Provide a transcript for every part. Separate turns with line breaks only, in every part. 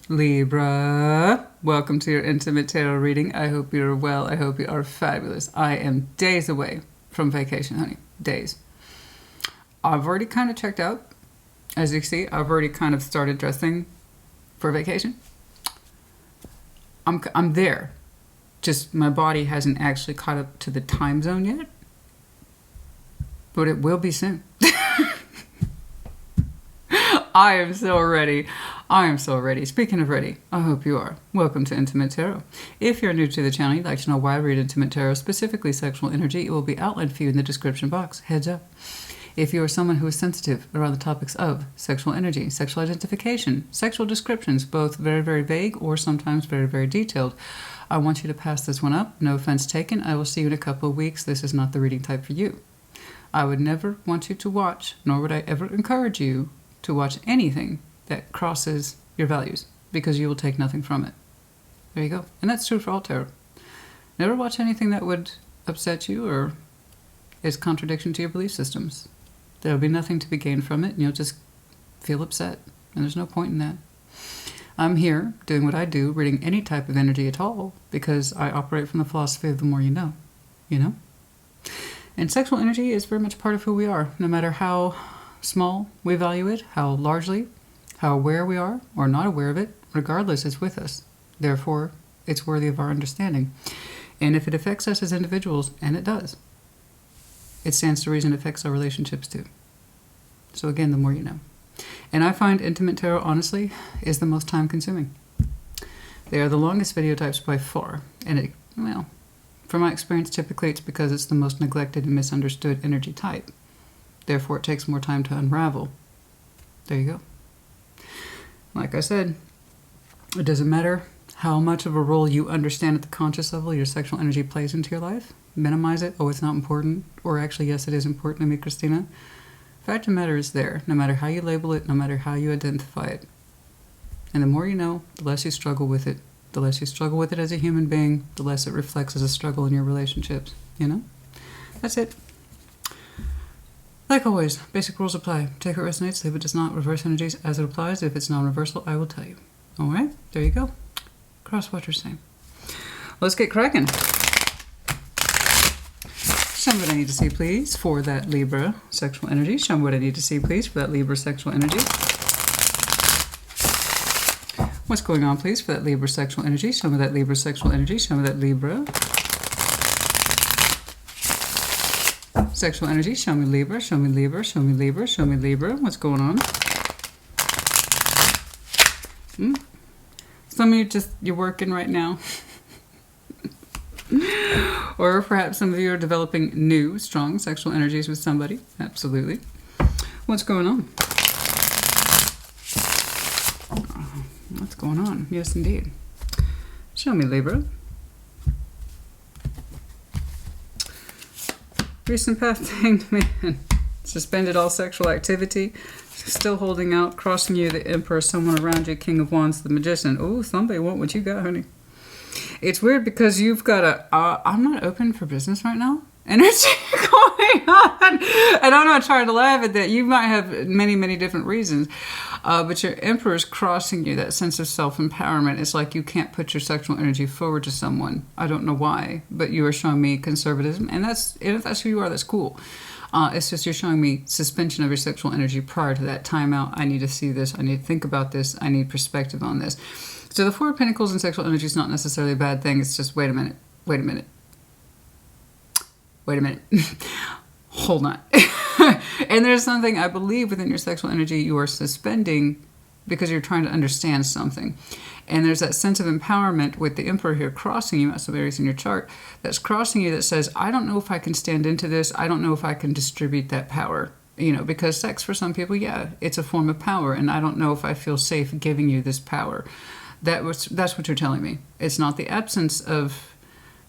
Libra, welcome to your intimate tarot reading. I hope you're well. I hope you are fabulous. I am days away from vacation, honey. Days. I've already kind of checked out. As you can see, I've already kind of started dressing for vacation. I'm there. Just my body hasn't actually caught up to the time zone yet. But it will be soon. I am so ready. I am so ready. Speaking of ready, I hope you are. Welcome to Intimate Tarot. If you're new to the channel, you'd like to know why I read Intimate Tarot, specifically sexual energy, it will be outlined for you in the description box. Heads up. If you are someone who is sensitive around the topics of sexual energy, sexual identification, sexual descriptions, both very, very vague or sometimes very, very detailed, I want you to pass this one up. No offense taken. I will see you in a couple of weeks. This is not the reading type for you. I would never want you to watch, nor would I ever encourage you to watch anything that crosses your values, because you will take nothing from it. There you go. And that's true for all tarot. Never watch anything that would upset you or is contradiction to your belief systems. There'll be nothing to be gained from it, and you'll just feel upset. And there's no point in that. I'm here doing what I do, reading any type of energy at all, because I operate from the philosophy of the more you know. You know? And sexual energy is very much part of who we are, no matter how small we value it, how largely, how aware we are, or not aware of it, regardless, it's with us. Therefore, it's worthy of our understanding. And if it affects us as individuals, and it does, it stands to reason it affects our relationships too. So again, the more you know. And I find Intimate Tarot, honestly, is the most time-consuming. They are the longest video types by far. And it, well, from my experience, typically it's because it's the most neglected and misunderstood energy type. Therefore, it takes more time to unravel. There you go. Like I said, it doesn't matter how much of a role you understand at the conscious level your sexual energy plays into your life. Minimize it. Oh, it's not important. Or actually, yes, it is important to me, Christina. Fact of the matter is there, no matter how you label it, no matter how you identify it. And the more you know, the less you struggle with it. The less you struggle with it as a human being, the less it reflects as a struggle in your relationships. You know? That's it. Like always, basic rules apply. Take what resonates, leave it does not. Reverse energies as it applies. If it's non-reversal, I will tell you. Alright, there you go. Cross what you're saying. Let's get cracking. Show me what I need to see, please, for that Libra sexual energy. Show me what I need to see, please, for that Libra sexual energy. What's going on, please, for that Libra sexual energy? Show me that Libra sexual energy. Show me that Libra sexual energy. Show me Libra. Show me Libra. Show me Libra. Show me Libra. What's going on? Some of you you're working right now. Or perhaps some of you are developing new, strong sexual energies with somebody. Absolutely. What's going on? What's going on? Yes, indeed. Show me, Libra. Recent past hanged man. Suspended all sexual activity. Still holding out. Crossing you, the Emperor. Someone around you, King of Wands, the Magician. Oh, somebody want what you got, honey. It's weird because you've got a, I'm not open for business right now energy going on. And I'm not trying to laugh at that. You might have many, many different reasons. But your Emperor is crossing you, that sense of self-empowerment. It's like you can't put your sexual energy forward to someone. I don't know why, but you are showing me conservatism. And if that's who you are, that's cool. It's just you're showing me suspension of your sexual energy prior to that timeout. I need to see this. I need to think about this. I need perspective on this. So the Four of Pentacles and sexual energy is not necessarily a bad thing. It's just, wait a minute. Wait a minute. Wait a minute. Hold on. And there's something, I believe, within your sexual energy you are suspending because you're trying to understand something. And there's that sense of empowerment with the Emperor here crossing you, that's some areas in your chart, that's crossing you that says, I don't know if I can stand into this. I don't know if I can distribute that power. You know, because sex for some people, yeah, it's a form of power. And I don't know if I feel safe giving you this power. That's what you're telling me. It's not the absence of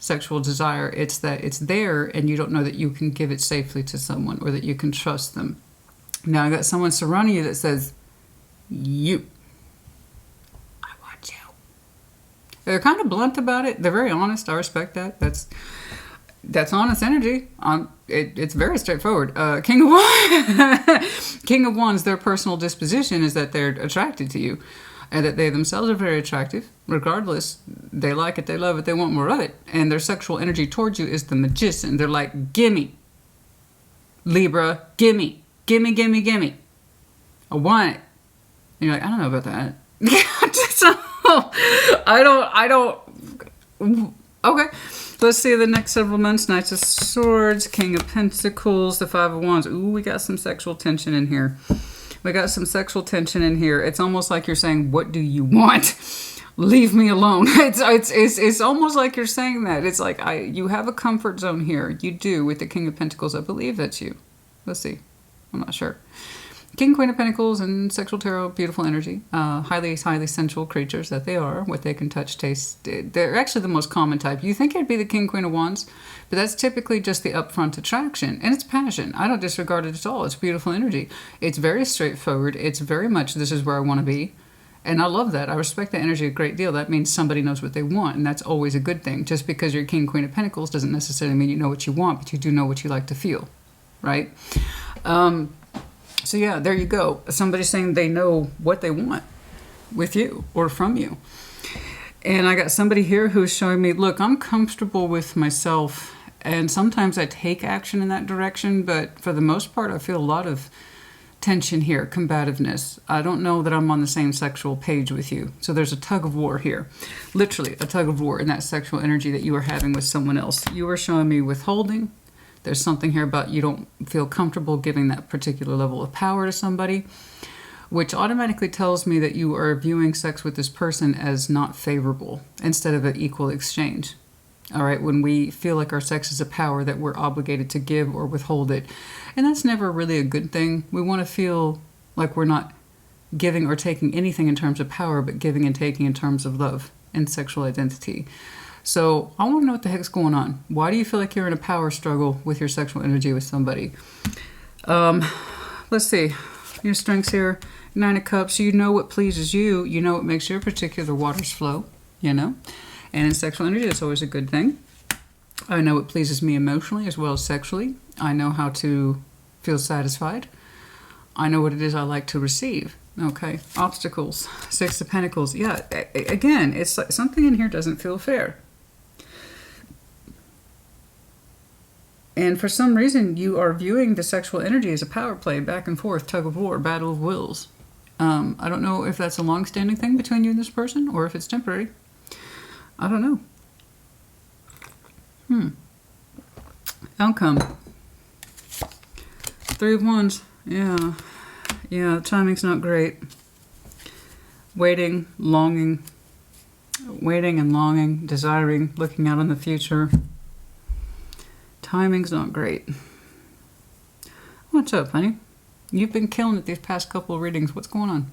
sexual desire. It's that it's there and you don't know that you can give it safely to someone or that you can trust them. Now, I got someone surrounding you that says, I want you. They're kind of blunt about it. They're very honest. I respect that. That's honest energy. It's very straightforward. King of Wands, King of Wands, their personal disposition is that they're attracted to you. and that they themselves are very attractive. Regardless, they like it, they love it, they want more of it. And their sexual energy towards you is the magician. They're like, gimme, Libra, gimme, gimme, gimme, gimme. I want it. And you're like, I don't know about that. I don't. Okay. Let's see the next several months. Knights of Swords, King of Pentacles, the Five of Wands. Ooh, we got some sexual tension in here. We got some sexual tension in here. It's almost like you're saying, what do you want? Leave me alone. It's almost like you're saying that. It's like, you have a comfort zone here. You do with the King of Pentacles. I believe that's you. Let's see. I'm not sure. King, Queen of Pentacles, and Sexual Tarot, beautiful energy. Highly sensual creatures that they are. What they can touch, taste. They're actually the most common type. You think it'd be the King, Queen of Wands, but that's typically just the upfront attraction. And it's passion. I don't disregard it at all. It's beautiful energy. It's very straightforward. It's very much, this is where I want to be. And I love that. I respect that energy a great deal. That means somebody knows what they want, and that's always a good thing. Just because you're King, Queen of Pentacles doesn't necessarily mean you know what you want, but you do know what you like to feel, right? So yeah, there you go. Somebody's saying they know what they want with you or from you. And I got somebody here who's showing me, look, I'm comfortable with myself, and sometimes I take action in that direction, but for the most part, I feel a lot of tension here, combativeness. I don't know that I'm on the same sexual page with you. So there's a tug of war here. Literally a tug of war in that sexual energy that you are having with someone else. You are showing me withholding. There's something here about you don't feel comfortable giving that particular level of power to somebody, which automatically tells me that you are viewing sex with this person as not favorable instead of an equal exchange. All right, when we feel like our sex is a power that we're obligated to give or withhold it. And that's never really a good thing. We want to feel like we're not giving or taking anything in terms of power, but giving and taking in terms of love and sexual identity. So I want to know what the heck's going on. Why do you feel like you're in a power struggle with your sexual energy with somebody? Let's see. Your strengths here. 9 of Cups. You know what pleases you. You know what makes your particular waters flow. You know? And in sexual energy, that's always a good thing. I know what pleases me emotionally as well as sexually. I know how to feel satisfied. I know what it is I like to receive. Okay. Obstacles. 6 of Pentacles. Yeah. Again, it's like something in here doesn't feel fair. And for some reason, you are viewing the sexual energy as a power play, back and forth, tug of war, battle of wills. I don't know if that's a long-standing thing between you and this person, or if it's temporary. I don't know. Outcome. 3 of Wands. Yeah. Yeah, the timing's not great. Waiting, longing. Waiting and longing, desiring, looking out in the future. Timing's not great. What's up, honey? You've been killing it these past couple of readings. What's going on?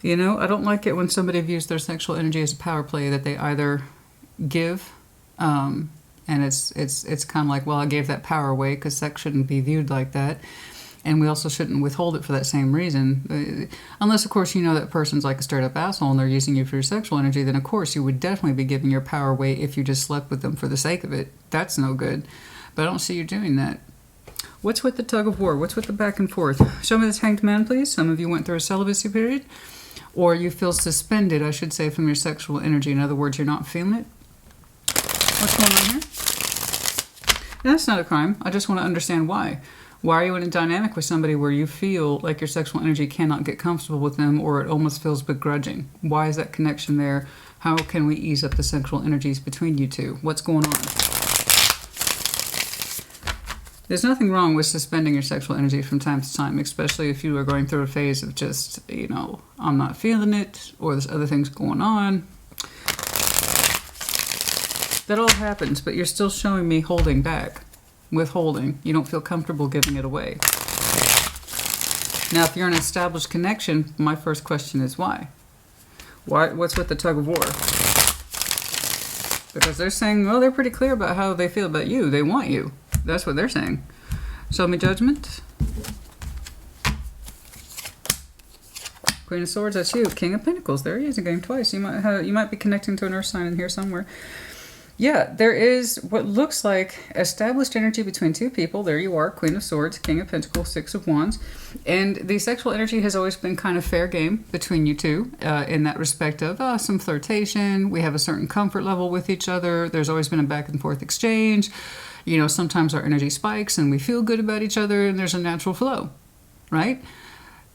You know, I don't like it when somebody views their sexual energy as a power play that they either give, and it's kind of like, well, I gave that power away because sex shouldn't be viewed like that. And we also shouldn't withhold it for that same reason. Unless, of course, you know that person's like a straight-up asshole and they're using you for your sexual energy, then, of course, you would definitely be giving your power away if you just slept with them for the sake of it. That's no good. But I don't see you doing that. What's with the tug of war? What's with the back and forth? Show me this Hanged Man, please. Some of you went through a celibacy period. Or you feel suspended, I should say, from your sexual energy. In other words, you're not feeling it. What's going on here? That's not a crime. I just want to understand why. Why are you in a dynamic with somebody where you feel like your sexual energy cannot get comfortable with them, or it almost feels begrudging? Why is that connection there? How can we ease up the sexual energies between you two? What's going on? There's nothing wrong with suspending your sexual energy from time to time, especially if you are going through a phase of just, you know, I'm not feeling it, or there's other things going on. That all happens, but you're still showing me holding back. Withholding. You don't feel comfortable giving it away. Now, if you're in an established connection, my first question is why? What's with the tug of war? Because they're saying, well, they're pretty clear about how they feel about you. They want you. That's what they're saying. Show me Judgment. Queen of Swords, that's you. King of Pentacles. There he is again twice. You might be connecting to an earth sign in here somewhere. Yeah, there is what looks like established energy between two people. There you are, Queen of Swords, King of Pentacles, Six of Wands. And the sexual energy has always been kind of fair game between you two in that respect of some flirtation. We have a certain comfort level with each other. There's always been a back and forth exchange. You know, sometimes our energy spikes and we feel good about each other and there's a natural flow, right?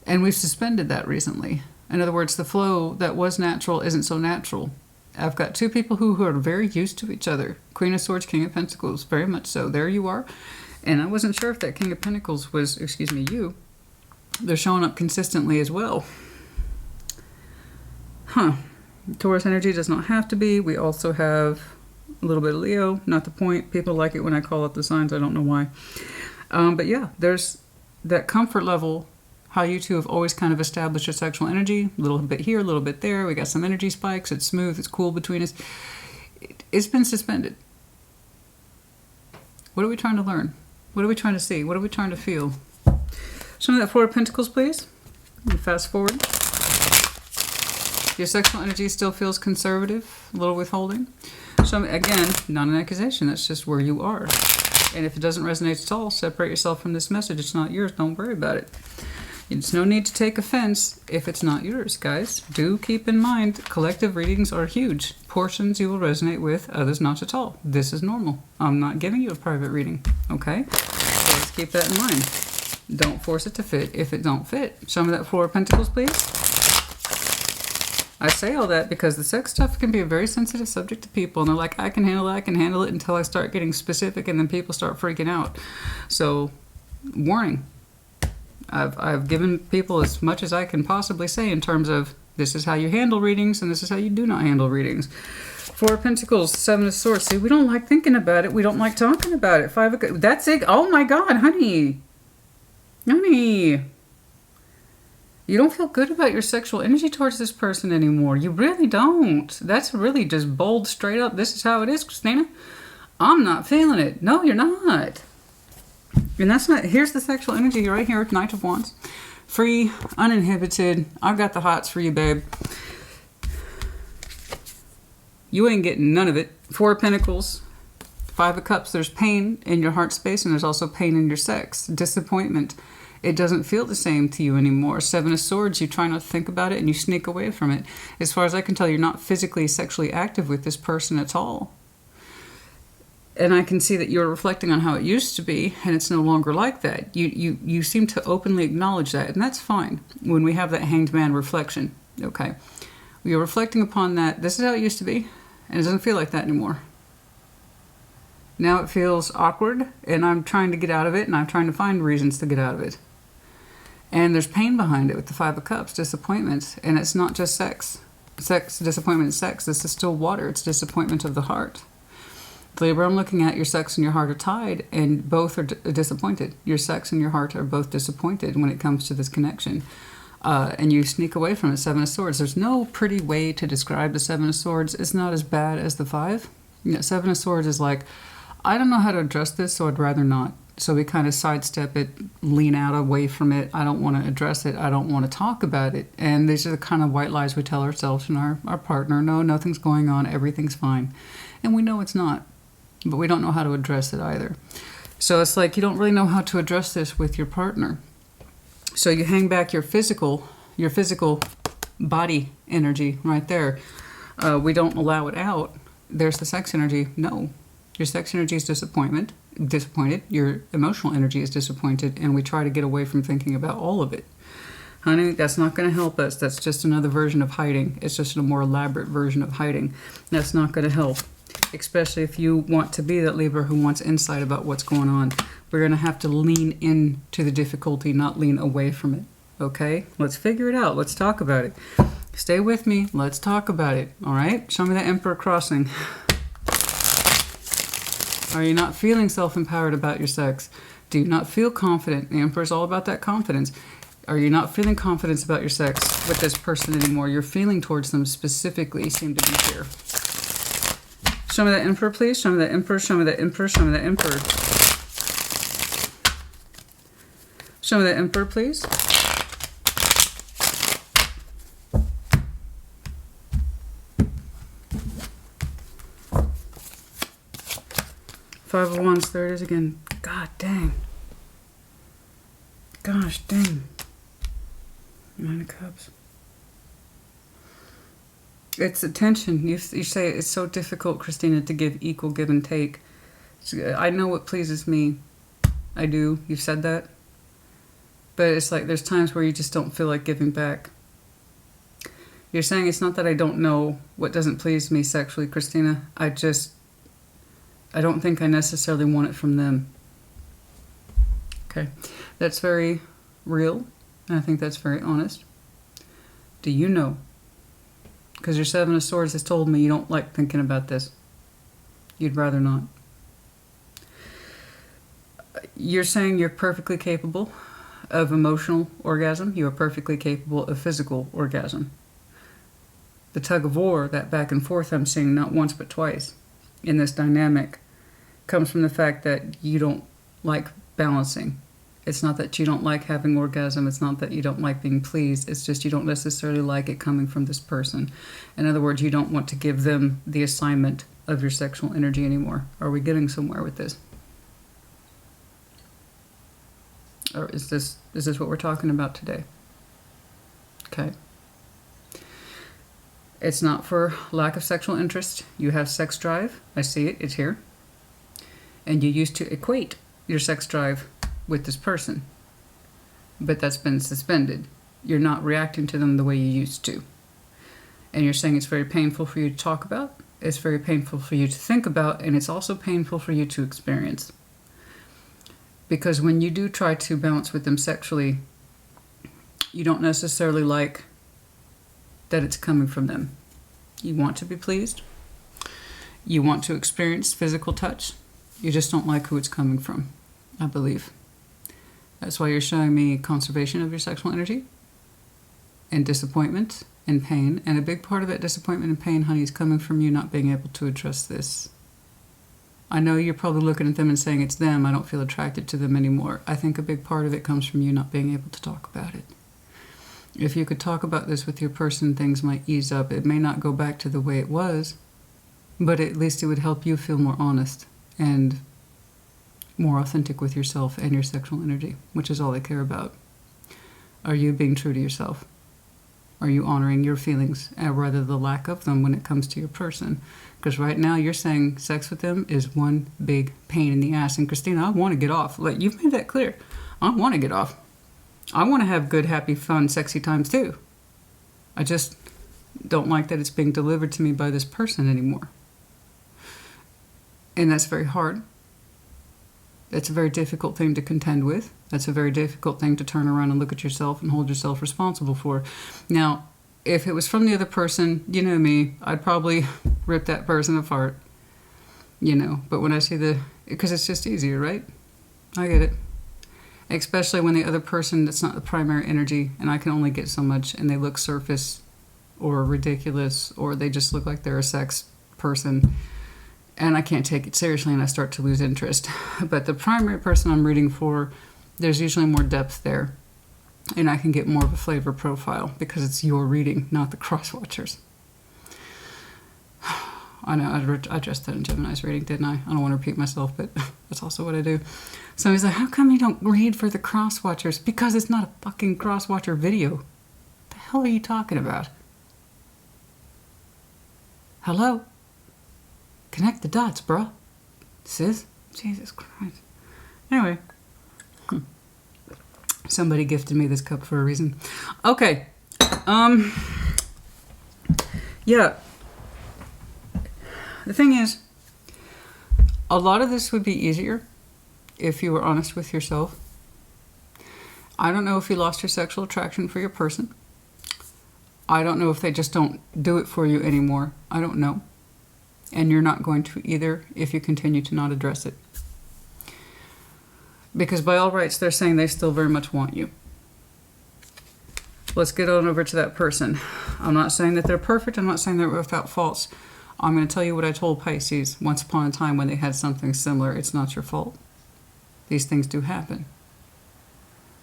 And we've suspended that recently. In other words, the flow that was natural isn't so natural. I've got two people who are very used to each other. Queen of Swords, King of Pentacles, very much so. There you are. And I wasn't sure if that King of Pentacles was, excuse me, you. They're showing up consistently as well. Huh. Taurus energy does not have to be. We also have a little bit of Leo. Not the point. People like it when I call out the signs. I don't know why. But yeah, there's that comfort level. How you two have always kind of established your sexual energy. A little bit here, a little bit there. We got some energy spikes. It's smooth. It's cool between us. It's been suspended. What are we trying to learn? What are we trying to see? What are we trying to feel? Show me that Four of Pentacles, please. Fast forward. Your sexual energy still feels conservative, a little withholding. Show me, again, not an accusation. That's just where you are. And if it doesn't resonate at all, separate yourself from this message. It's not yours. Don't worry about it. There's no need to take offense if it's not yours, guys. Do keep in mind, collective readings are huge. Portions you will resonate with, others not at all. This is normal. I'm not giving you a private reading, okay? So let's keep that in mind. Don't force it to fit if it don't fit. Show me that Four of Pentacles, please. I say all that because the sex stuff can be a very sensitive subject to people, and they're like, I can handle it until I start getting specific, and then people start freaking out. So, warning. I've given people as much as I can possibly say in terms of this is how you handle readings and this is how you do not handle readings. Four of Pentacles, Seven of Swords. See, we don't like thinking about it. We don't like talking about it. Five of... That's it. Oh my God, honey. Honey. You don't feel good about your sexual energy towards this person anymore. You really don't. That's really just bold, straight up. This is how it is, Christina. I'm not feeling it. No, you're not. And that's not, here's the sexual energy right here, Knight of Wands. Free, uninhibited. I've got the hots for you, babe. You ain't getting none of it. Four of Pentacles, Five of Cups. There's pain in your heart space, and there's also pain in your sex. Disappointment. It doesn't feel the same to you anymore. Seven of Swords, you try not to think about it, and you sneak away from it. As far as I can tell, you're not physically, sexually active with this person at all. And I can see that you're reflecting on how it used to be, and it's no longer like that. You seem to openly acknowledge that, and that's fine when we have that Hanged Man reflection. Okay. You're reflecting upon that. This is how it used to be, and it doesn't feel like that anymore. Now it feels awkward, and I'm trying to get out of it, and I'm trying to find reasons to get out of it. And there's pain behind it with the Five of Cups, disappointment, and it's not just sex. Sex, disappointment and sex. This is still water. It's disappointment of the heart. Libra, I'm looking at your sex and your heart are tied, and both are disappointed. Your sex and your heart are both disappointed when it comes to this connection. And you sneak away from it. Seven of Swords. There's no pretty way to describe the Seven of Swords. It's not as bad as the Five. You know, Seven of Swords is like, I don't know how to address this, so I'd rather not. So we kind of sidestep it, lean out away from it. I don't want to address it. I don't want to talk about it. And these are the kind of white lies we tell ourselves and our partner. No, nothing's going on. Everything's fine. And we know it's not. But we don't know how to address it either. So it's like you don't really know how to address this with your partner. So you hang back your physical body energy right there. We don't allow it out. There's the sex energy. No. Your sex energy is disappointed. Your emotional energy is disappointed. And we try to get away from thinking about all of it. Honey, that's not going to help us. That's just another version of hiding. It's just a more elaborate version of hiding. That's not going to help. Especially if you want to be that Libra who wants insight about what's going on. We're going to have to lean into the difficulty, not lean away from it. Okay? Let's figure it out. Let's talk about it. Stay with me. Let's talk about it. All right? Show me the Emperor crossing. Are you not feeling self-empowered about your sex? Do you not feel confident? The Emperor is all about that confidence. Are you not feeling confidence about your sex with this person anymore? Your feeling towards them specifically seem to be here. Show me that Emperor, please. Show me that Emperor. Show me that Emperor. Show me that Emperor. Show me that Emperor, please. Five of Wands, there it is again. God dang. Gosh dang. Nine of Cups. It's a tension. You say it's so difficult, Christina, to give equal give and take. I know what pleases me. I do. You've said that. But it's like there's times where you just don't feel like giving back. You're saying it's not that I don't know what doesn't please me sexually, Christina. I don't think I necessarily want it from them. Okay. That's very real. And I think that's very honest. Do you know? Because your Seven of Swords has told me you don't like thinking about this. You'd rather not. You're saying you're perfectly capable of emotional orgasm. You are perfectly capable of physical orgasm. The tug of war, that back and forth I'm seeing not once but twice in this dynamic, comes from the fact that you don't like balancing. It's not that you don't like having orgasm. It's not that you don't like being pleased. It's just you don't necessarily like it coming from this person. In other words, you don't want to give them the assignment of your sexual energy anymore. Are we getting somewhere with this? Or is this what we're talking about today? Okay. It's not for lack of sexual interest. You have sex drive. I see it. It's here. And you used to equate your sex drive with this person. But that's been suspended. You're not reacting to them the way you used to. And you're saying it's very painful for you to talk about. It's very painful for you to think about. And it's also painful for you to experience. Because when you do try to balance with them sexually, you don't necessarily like that it's coming from them. You want to be pleased. You want to experience physical touch. You just don't like who it's coming from, I believe. That's why you're showing me conservation of your sexual energy and disappointment and pain. And a big part of that disappointment and pain, honey, is coming from you not being able to address this. I know you're probably looking at them and saying it's them. I don't feel attracted to them anymore. I think a big part of it comes from you not being able to talk about it. If you could talk about this with your person, things might ease up. It may not go back to the way it was, but at least it would help you feel more honest and more authentic with yourself and your sexual energy, which is all they care about. Are you being true to yourself? Are you honoring your feelings, and rather the lack of them when it comes to your person? Because right now you're saying sex with them is one big pain in the ass. And Christina, I want to get off. Like, you've made that clear. I want to get off. I want to have good, happy, fun, sexy times too. I just don't like that it's being delivered to me by this person anymore. And that's very hard. That's a very difficult thing to contend with. That's a very difficult thing to turn around and look at yourself and hold yourself responsible for. Now, if it was from the other person, you know me, I'd probably rip that person apart. You know, but when I see because it's just easier, right? I get it. Especially when the other person, that's not the primary energy, and I can only get so much, and they look surface or ridiculous, or they just look like they're a sex person, and I can't take it seriously, and I start to lose interest. But the primary person I'm rooting for, there's usually more depth there, and I can get more of a flavor profile because it's your reading, not the cross-watchers. I know, I addressed that in Gemini's reading, didn't I? I don't want to repeat myself, but that's also what I do. So he's like, how come you don't read for the cross-watchers? Because it's not a fucking cross-watcher video. What the hell are you talking about? Hello? Connect the dots, bruh. Sis? Jesus Christ. Anyway. Somebody gifted me this cup for a reason. Okay. Yeah. The thing is, a lot of this would be easier if you were honest with yourself. I don't know if you lost your sexual attraction for your person. I don't know if they just don't do it for you anymore. I don't know. And you're not going to either if you continue to not address it. Because by all rights, they're saying they still very much want you. Let's get on over to that person. I'm not saying that they're perfect. I'm not saying they're without faults. I'm going to tell you what I told Pisces once upon a time when they had something similar. It's not your fault. These things do happen.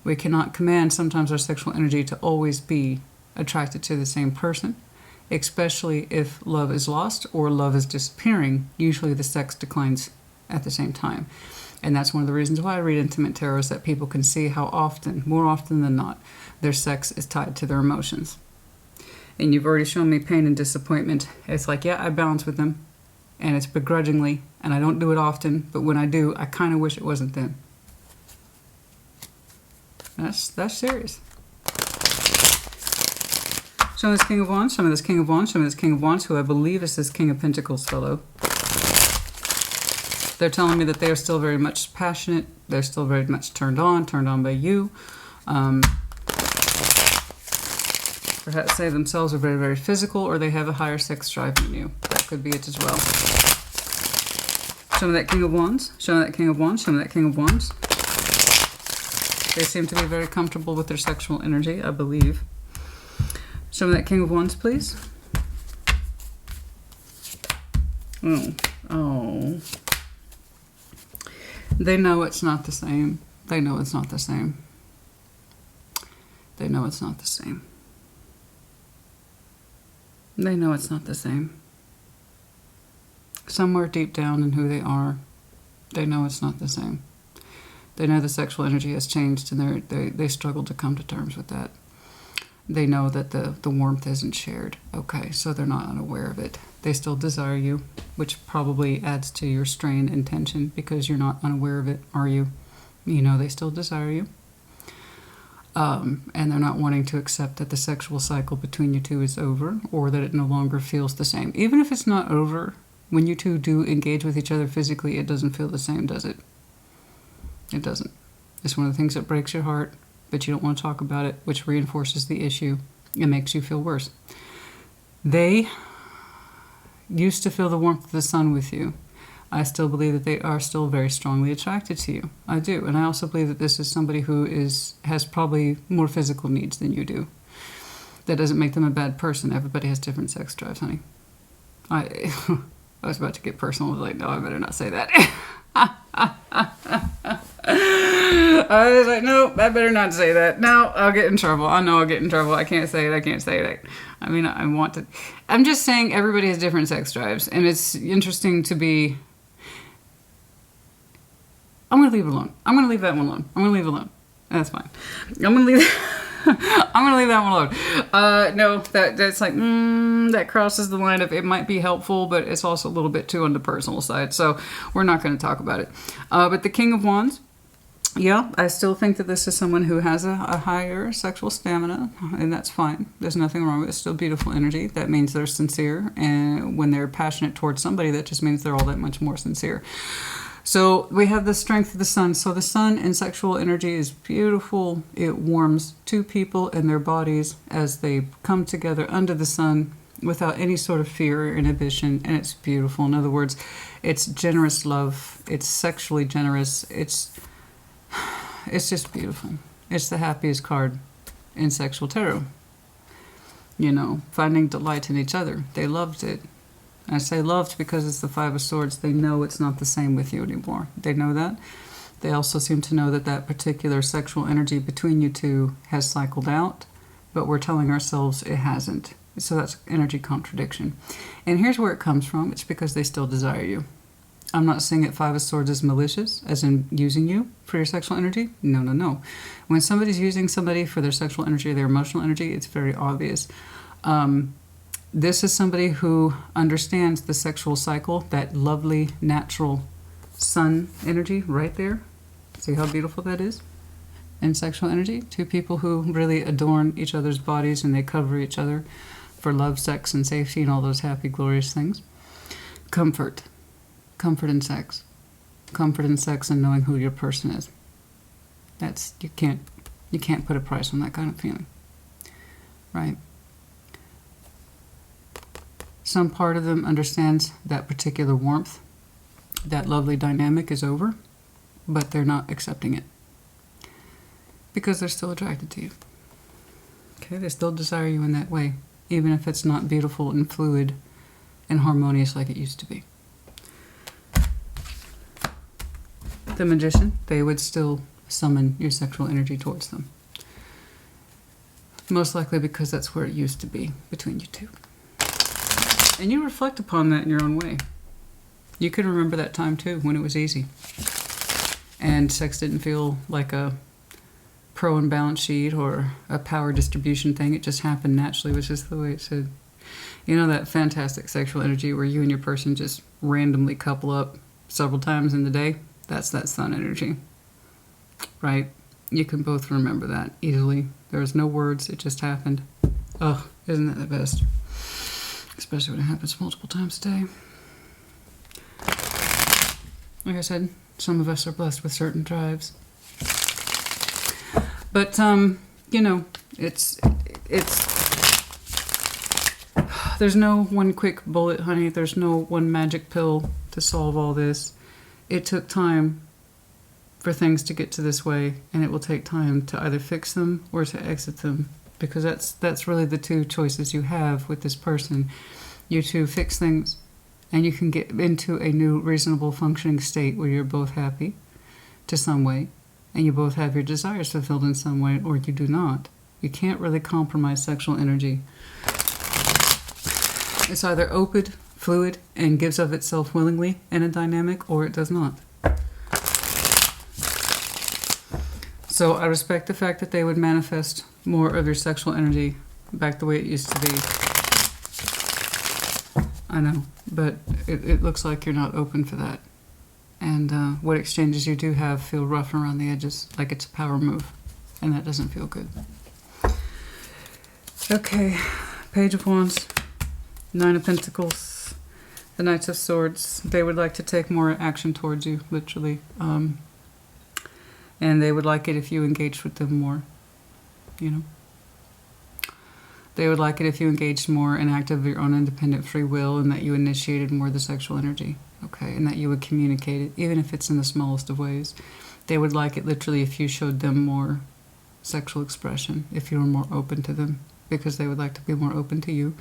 We cannot command sometimes our sexual energy to always be attracted to the same person, especially if love is lost or love is disappearing. Usually the sex declines at the same time. And that's one of the reasons why I read intimate tarot, is that people can see how often, more often than not, their sex is tied to their emotions. And you've already shown me pain and disappointment. It's like, yeah, I balance with them, and it's begrudgingly, and I don't do it often, but when I do, I kind of wish it wasn't them. That's serious. Show me this King of Wands, show me this King of Wands, show me this King of Wands, who I believe is this King of Pentacles fellow. They're telling me that they are still very much passionate. They're still very much turned on by you. Perhaps they themselves are very, very physical, or they have a higher sex drive than you. That could be it as well. Show me that King of Wands. Show me that King of Wands. Show me that King of Wands. They seem to be very comfortable with their sexual energy, I believe. Show me that King of Wands, please. Oh. They know it's not the same. They know it's not the same. They know it's not the same. They know it's not the same. Somewhere deep down in who they are, they know it's not the same. They know the sexual energy has changed, and they struggle to come to terms with that. They know that the warmth isn't shared. Okay, so they're not unaware of it. They still desire you, which probably adds to your strain and tension, because you're not unaware of it, are you? You know they still desire you. And they're not wanting to accept that the sexual cycle between you two is over, or that it no longer feels the same. Even if it's not over, when you two do engage with each other physically, it doesn't feel the same, does it? It doesn't. It's one of the things that breaks your heart, but you don't want to talk about it, which reinforces the issue. It makes you feel worse. They used to feel the warmth of the sun with you. I still believe that they are still very strongly attracted to you. I do. And I also believe that this is somebody who has probably more physical needs than you do. That doesn't make them a bad person. Everybody has different sex drives, honey. I was about to get personal. I was like, no, I better not say that. I was like, no, I better not say that. No, I'll get in trouble. I know I'll get in trouble. I can't say it. I can't say it. I mean, I want to. I'm just saying everybody has different sex drives. And it's interesting to be. I'm going to leave it alone. I'm going to leave that one alone. I'm going to leave it alone. That's fine. I'm going to leave I'm going to leave that one alone. No, that's like, that crosses the line of it might be helpful, but it's also a little bit too on the personal side. So we're not going to talk about it. But the King of Wands, yeah, I still think that this is someone who has a higher sexual stamina, and that's fine. There's nothing wrong with it. It's still beautiful energy. That means they're sincere. And when they're passionate towards somebody, that just means they're all that much more sincere. So we have the strength of the sun. So the sun and sexual energy is beautiful. It warms two people and their bodies as they come together under the sun without any sort of fear or inhibition. And it's beautiful. In other words, it's generous love. It's sexually generous. It's just beautiful. It's the happiest card in sexual tarot. You know, finding delight in each other. They loved it. I say loved because it's the Five of Swords. They know it's not the same with you anymore. They know that. They also seem to know that that particular sexual energy between you two has cycled out, but we're telling ourselves it hasn't. So that's energy contradiction. And here's where it comes from. It's because they still desire you. I'm not saying that Five of Swords is malicious, as in using you for your sexual energy. No, no, no. When somebody's using somebody for their sexual energy or their emotional energy, it's very obvious. This is somebody who understands the sexual cycle, that lovely, natural sun energy right there. See how beautiful that is? And sexual energy. Two people who really adorn each other's bodies, and they cover each other for love, sex, and safety, and all those happy, glorious things. Comfort. Comfort in sex. Comfort in sex and knowing who your person is. That's, you can't put a price on that kind of feeling. Right? Some part of them understands that particular warmth, that lovely dynamic is over, but they're not accepting it because they're still attracted to you. Okay, they still desire you in that way, even if it's not beautiful and fluid and harmonious like it used to be. The Magician, they would still summon your sexual energy towards them. Most likely because that's where it used to be between you two. And you reflect upon that in your own way. You can remember that time too, when it was easy. And sex didn't feel like a pro and balance sheet or a power distribution thing. It just happened naturally, which is the way it should. You know that fantastic sexual energy where you and your person just randomly couple up several times in the day? That's that sun energy, right? You can both remember that easily. There was no words, it just happened. Oh, isn't that the best? Especially when it happens multiple times a day. Like I said, some of us are blessed with certain drives. But, you know, it's there's no one quick bullet, honey. There's no one magic pill to solve all this. It took time for things to get to this way, and it will take time to either fix them or to exit them, because that's really the two choices you have with this person. You two fix things, and you can get into a new reasonable functioning state where you're both happy to some way, and you both have your desires fulfilled in some way, or you do not. You can't really compromise sexual energy. It's either open, fluid, and gives of itself willingly in a dynamic, or it does not. So I respect the fact that they would manifest more of your sexual energy back the way it used to be. I know, but it looks like you're not open for that. And what exchanges you do have feel rough around the edges, like it's a power move, and that doesn't feel good. Okay, Page of Wands, Nine of Pentacles, the Knights of Swords. They would like to take more action towards you, literally. And they would like it if you engaged with them more, you know. They would like it if you engaged more and acted of your own independent free will, and that you initiated more of the sexual energy, okay? And that you would communicate it, even if it's in the smallest of ways. They would like it literally if you showed them more sexual expression, if you were more open to them, because they would like to be more open to you.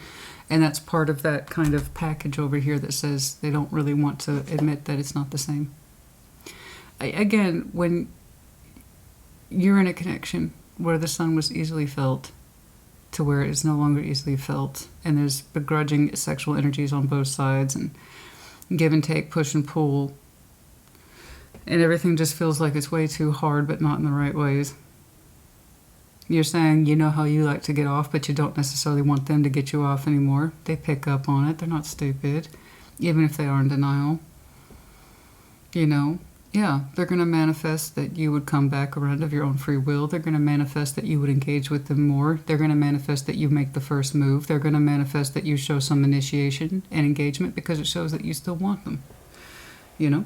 And that's part of that kind of package over here that says they don't really want to admit that it's not the same. Again, when you're in a connection where the sun was easily felt to where it is no longer easily felt, and there's begrudging sexual energies on both sides, and give and take, push and pull, and everything just feels like it's way too hard, but not in the right ways. You're saying you know how you like to get off, but you don't necessarily want them to get you off anymore. They pick up on it. They're not stupid, even if they are in denial. You know, yeah, they're going to manifest that you would come back around of your own free will. They're going to manifest that you would engage with them more. They're going to manifest that you make the first move. They're going to manifest that you show some initiation and engagement, because it shows that you still want them. You know?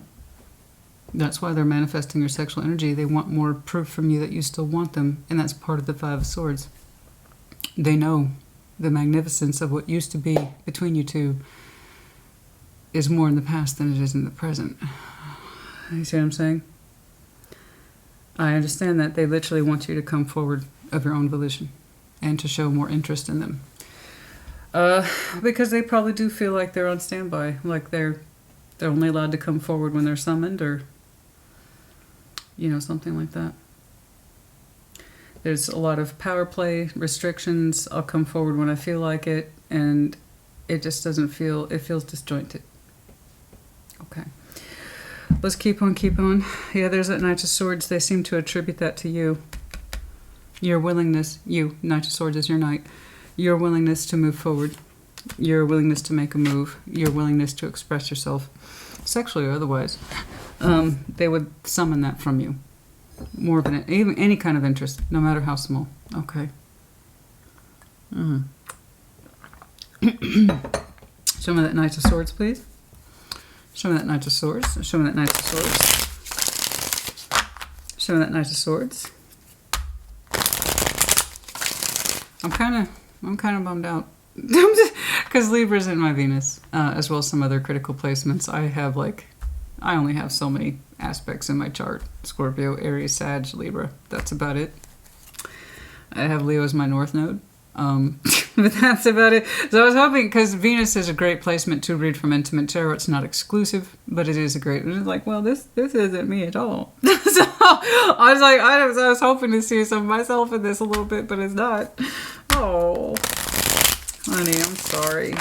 That's why they're manifesting your sexual energy. They want more proof from you that you still want them, and that's part of the Five of Swords. They know the magnificence of what used to be between you two is more in the past than it is in the present. You see what I'm saying? I understand that they literally want you to come forward of your own volition and to show more interest in them. Because they probably do feel like they're on standby, like they're only allowed to come forward when they're summoned, or, you know, something like that. There's a lot of power play, restrictions. I'll come forward when I feel like it, and it just doesn't feel, it feels disjointed. Okay. Let's keep on. Yeah, there's that Knight of Swords. They seem to attribute that to you. Your willingness, you, Knight of Swords is your knight. Your willingness to move forward. Your willingness to make a move. Your willingness to express yourself, sexually or otherwise. They would summon that from you. More of an, even any kind of interest, no matter how small. Okay. Show me that Knight of Swords, please. Show me that Knight of Swords. Show me that Knight of Swords. Show me that Knight of Swords. I'm kind of bummed out because Libra's in my Venus, as well as some other critical placements. I only have so many aspects in my chart: Scorpio, Aries, Sag, Libra. That's about it. I have Leo as my North Node. But that's about it. So I was hoping, because Venus is a great placement to read from Intimate Tarot. It's not exclusive, but it is a great. It's like, well, this isn't me at all. So I was hoping to see some of myself in this a little bit, but it's not. Oh, honey, I'm sorry.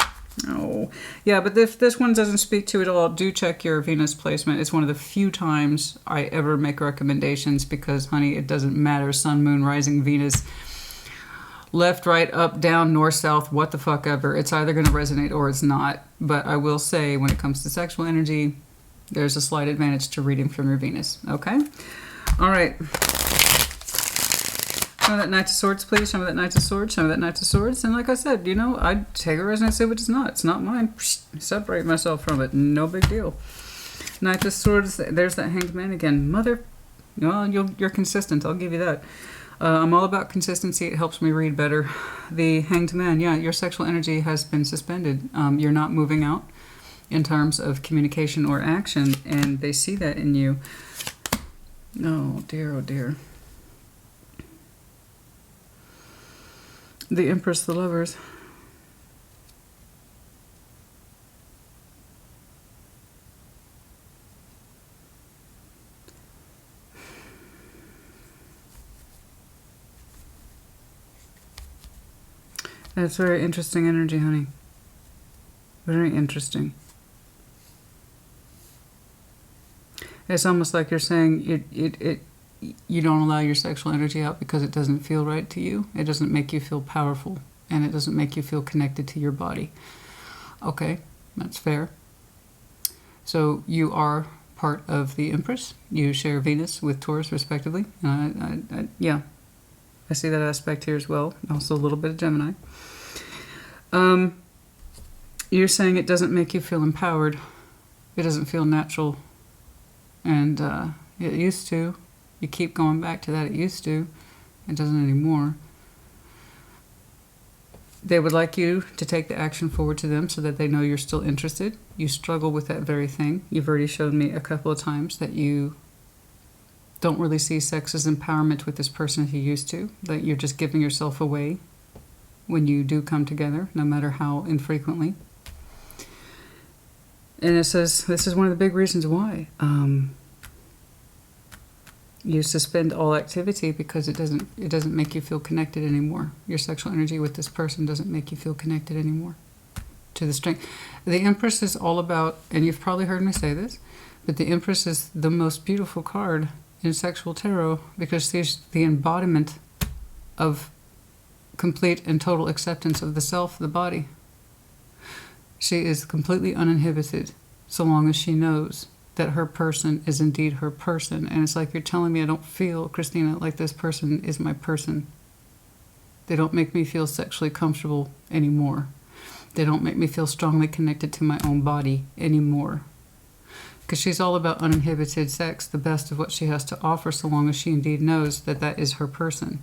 Oh, yeah, but if this one doesn't speak to it at all, do check your Venus placement. It's one of the few times I ever make recommendations because, honey, it doesn't matter. Sun, moon, rising, Venus, left, right, up, down, north, south, what the fuck ever. It's either going to resonate or it's not. But I will say, when it comes to sexual energy, there's a slight advantage to reading from your Venus. Okay? All right. Show me that Knight of Swords, please. Show me that Knight of Swords. Show me that Knight of Swords. And like I said, you know, I take it as I say, but it's not. It's not mine. Separate myself from it. No big deal. Knight of Swords. There's that Hanged Man again. Mother. Well, you're consistent. I'll give you that. I'm all about consistency. It helps me read better. The Hanged Man. Yeah, your sexual energy has been suspended. You're not moving out in terms of communication or action, and they see that in you. Oh, dear, oh, dear. The Empress, the Lovers. That's very interesting energy, honey. Very interesting. It's almost like you're saying you don't allow your sexual energy out because it doesn't feel right to you. It doesn't make you feel powerful, and it doesn't make you feel connected to your body. Okay, that's fair. So you are part of the Empress. You share Venus with Taurus, respectively. Yeah, I see that aspect here as well. Also a little bit of Gemini. You're saying it doesn't make you feel empowered. It doesn't feel natural. And it used to. You keep going back to that. It used to. It doesn't anymore. They would like you to take the action forward to them so that they know you're still interested. You struggle with that very thing. You've already showed me a couple of times that you don't really see sex as empowerment with this person as you used to. That you're just giving yourself away when you do come together, no matter how infrequently. And it says this is one of the big reasons why. You suspend all activity because it doesn't make you feel connected anymore. Your sexual energy with this person doesn't make you feel connected anymore to the strength. The Empress is all about, and you've probably heard me say this, but the Empress is the most beautiful card in sexual tarot because she's the embodiment of complete and total acceptance of the self, the body. She is completely uninhibited so long as she knows that her person is indeed her person. And it's like you're telling me I don't feel, Christina, like this person is my person. They don't make me feel sexually comfortable anymore. They don't make me feel strongly connected to my own body anymore. Because she's all about uninhibited sex, the best of what she has to offer, so long as she indeed knows that that is her person.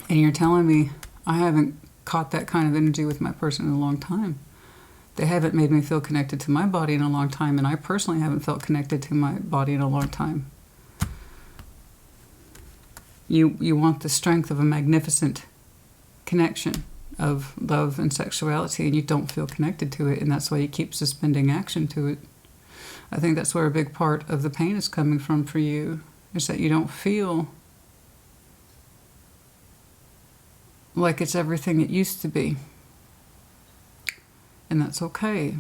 And you're telling me I haven't caught that kind of energy with my person in a long time. They haven't made me feel connected to my body in a long time, and I personally haven't felt connected to my body in a long time. You want the strength of a magnificent connection of love and sexuality, and you don't feel connected to it, and that's why you keep suspending action to it. I think that's where a big part of the pain is coming from for you, is that you don't feel like it's everything it used to be. And that's okay.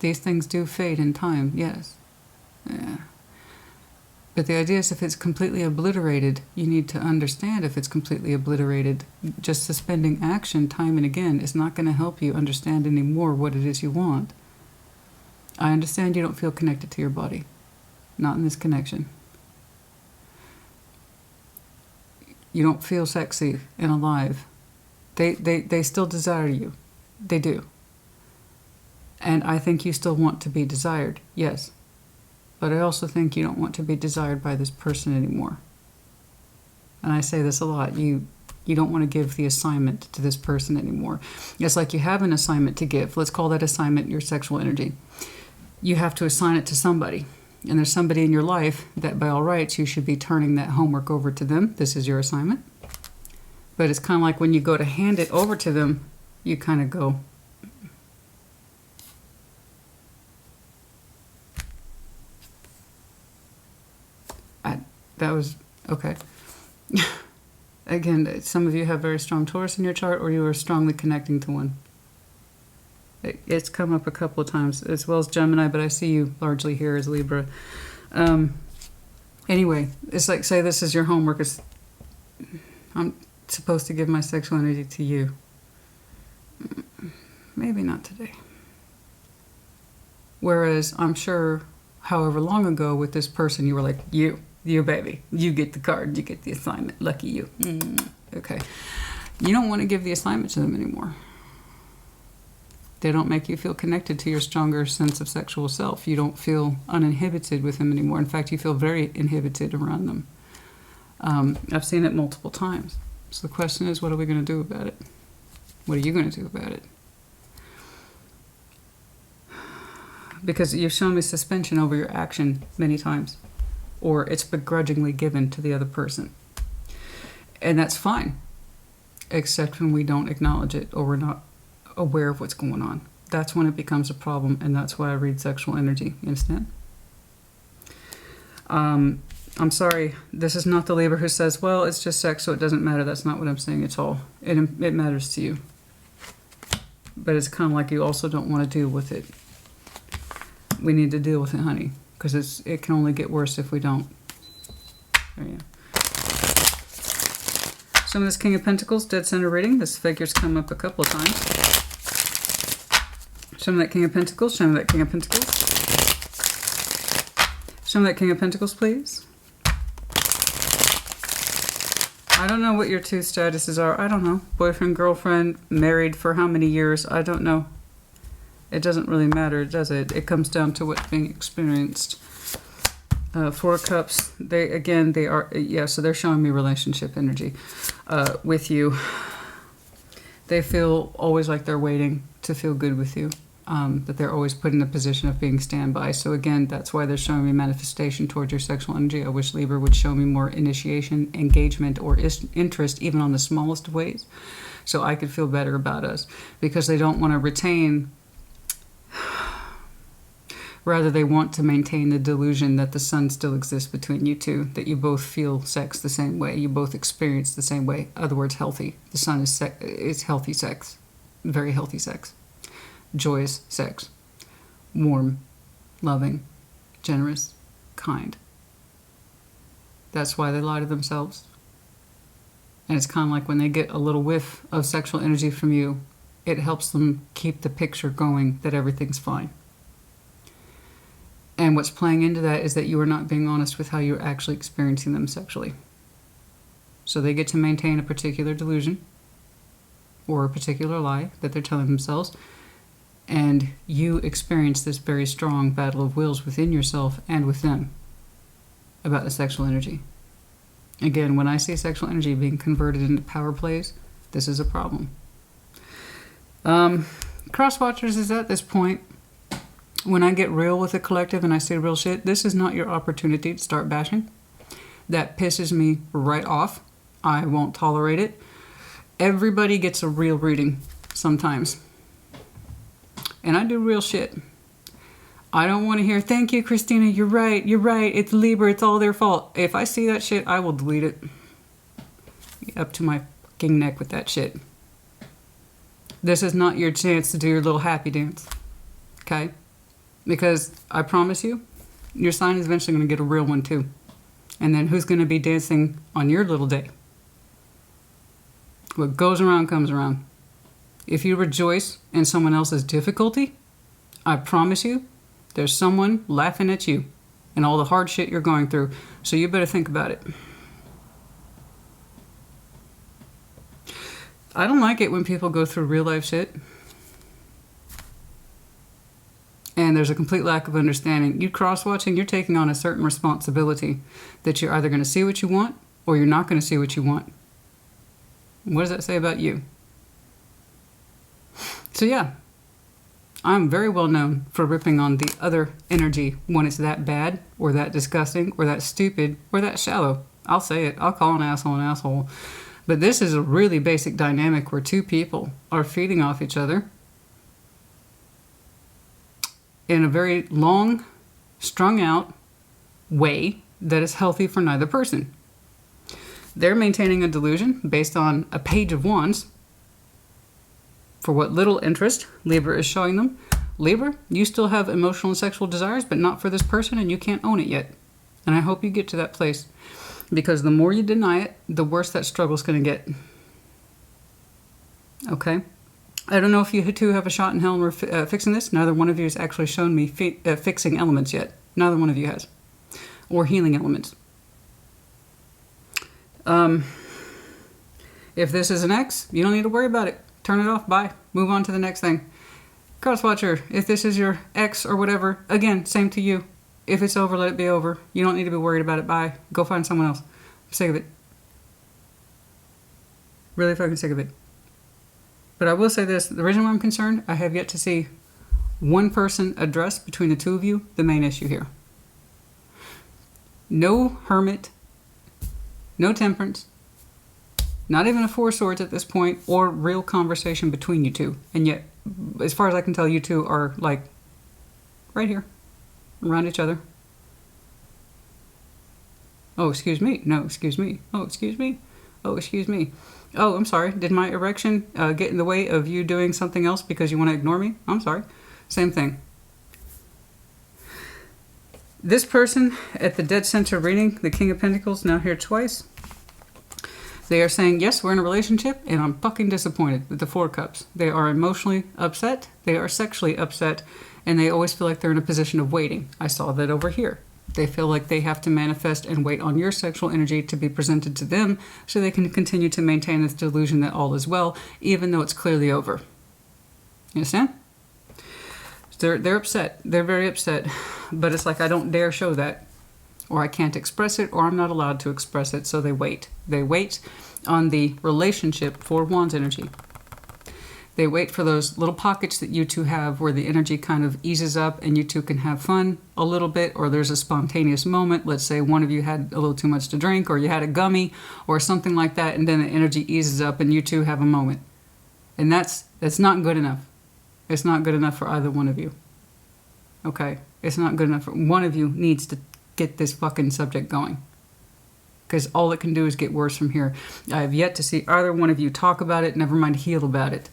These things do fade in time, yes. Yeah. But the idea is if it's completely obliterated, you need to understand if it's completely obliterated. Just suspending action time and again is not going to help you understand anymore what it is you want. I understand you don't feel connected to your body. Not in this connection. You don't feel sexy and alive. They still desire you. They do. And I think you still want to be desired, yes. But I also think you don't want to be desired by this person anymore. And I say this a lot. You don't want to give the assignment to this person anymore. It's like you have an assignment to give. Let's call that assignment your sexual energy. You have to assign it to somebody. And there's somebody in your life that by all rights you should be turning that homework over to them. This is your assignment. But it's kind of like when you go to hand it over to them, you kind of go, that was, okay. Again, some of you have very strong Taurus in your chart, or you are strongly connecting to one. It's come up a couple of times, as well as Gemini, but I see you largely here as Libra. Anyway, it's like, say this is your homework. I'm supposed to give my sexual energy to you. Maybe not today. Whereas I'm sure, however long ago with this person, you were like, you baby, you get the card, you get the assignment, lucky you. Okay. You don't want to give the assignment to them anymore. They don't make you feel connected to your stronger sense of sexual self. You don't feel uninhibited with them anymore. In fact, you feel very inhibited around them. I've seen it multiple times. So the question is, what are we going to do about it? What are you going to do about it? Because you've shown me suspension over your action many times. Or it's begrudgingly given to the other person. And that's fine. Except when we don't acknowledge it or we're not aware of what's going on. That's when it becomes a problem, and that's why I read sexual energy. You understand? I'm sorry, this is not the Libra who says, well, it's just sex, so it doesn't matter. That's not what I'm saying at all. It matters to you. But it's kind of like you also don't want to deal with it. We need to deal with it, honey, because it can only get worse if we don't. There you go. Some of this King of Pentacles, Dead Center reading. This figure's come up a couple of times. Show me that King of Pentacles. Show me that King of Pentacles. Show me that King of Pentacles, please. I don't know what your two statuses are. I don't know. Boyfriend, girlfriend, married for how many years? I don't know. It doesn't really matter, does it? It comes down to what's being experienced. Four of Cups. They are, yeah, so they're showing me relationship energy with you. They feel always like they're waiting to feel good with you. That they're always put in a position of being standby. So again, that's why they're showing me manifestation towards your sexual energy. I wish Libra would show me more initiation, engagement, or interest, even on the smallest of ways, so I could feel better about us. Because they don't want to retain, rather they want to maintain the delusion that the sun still exists between you two, that you both feel sex the same way, you both experience the same way. In other words, healthy. The sun is healthy sex, very healthy sex. Joyous sex. Warm, loving, generous, kind. That's why they lie to themselves. And it's kind of like when they get a little whiff of sexual energy from you, it helps them keep the picture going that everything's fine. And what's playing into that is that you are not being honest with how you're actually experiencing them sexually. So they get to maintain a particular delusion or a particular lie that they're telling themselves. And you experience this very strong battle of wills within yourself and with them about the sexual energy. Again, when I see sexual energy being converted into power plays, this is a problem. Cross-watchers is at this point, when I get real with the collective and I say real shit, this is not your opportunity to start bashing. That pisses me right off. I won't tolerate it. Everybody gets a real reading sometimes. And I do real shit. I don't want to hear, thank you, Christina, you're right, it's Libra, it's all their fault. If I see that shit, I will delete it. Up to my fucking neck with that shit. This is not your chance to do your little happy dance. Okay? Because I promise you, your sign is eventually going to get a real one too. And then who's going to be dancing on your little day? What goes around comes around. If you rejoice in someone else's difficulty, I promise you, there's someone laughing at you and all the hard shit you're going through. So you better think about it. I don't like it when people go through real life shit and there's a complete lack of understanding. You cross-watching, you're taking on a certain responsibility that you're either going to see what you want or you're not going to see what you want. What does that say about you? So yeah, I'm very well known for ripping on the other energy when it's that bad or that disgusting or that stupid or that shallow. I'll say it. I'll call an asshole. But this is a really basic dynamic where two people are feeding off each other in a very long, strung out way that is healthy for neither person. They're maintaining a delusion based on a page of wands For what little interest Libra is showing them, Libra, you still have emotional and sexual desires, but not for this person, and you can't own it yet. And I hope you get to that place, because the more you deny it, the worse that struggle's going to get. Okay? I don't know if you two have a shot in hell and we're fixing this. Neither one of you has actually shown me fixing elements yet. Neither one of you has. Or healing elements. If this is an X, you don't need to worry about it. Turn it off. Bye. Move on to the next thing. Crosswatcher, if this is your ex or whatever, again, same to you. If it's over, let it be over. You don't need to be worried about it. Bye. Go find someone else. I'm sick of it. Really fucking sick of it. But I will say this. The reason why I'm concerned, I have yet to see one person address between the two of you the main issue here. No hermit. No temperance. Not even a Four of Swords at this point, or real conversation between you two. And yet, as far as I can tell, you two are like right here, around each other. Oh, excuse me. No, excuse me. Oh, excuse me. Oh, excuse me. Oh, I'm sorry. Did my erection get in the way of you doing something else because you want to ignore me? I'm sorry. Same thing. This person at the dead center reading, the King of Pentacles, now here twice. They are saying, yes, we're in a relationship, and I'm fucking disappointed with the Four of Cups. They are emotionally upset, they are sexually upset, and they always feel like they're in a position of waiting. I saw that over here. They feel like they have to manifest and wait on your sexual energy to be presented to them so they can continue to maintain this delusion that all is well, even though it's clearly over. You understand? They're upset. They're very upset. But it's like I don't dare show that. Or I can't express it, or I'm not allowed to express it, so they wait. They wait on the relationship for Wands energy. They wait for those little pockets that you two have where the energy kind of eases up and you two can have fun a little bit, or there's a spontaneous moment. Let's say one of you had a little too much to drink, or you had a gummy, or something like that, and then the energy eases up and you two have a moment. And that's not good enough. It's not good enough for either one of you. Okay? It's not good enough. One of you needs to get this fucking subject going, because all it can do is get worse from here. I have yet to see either one of you talk about it, never mind heal about it.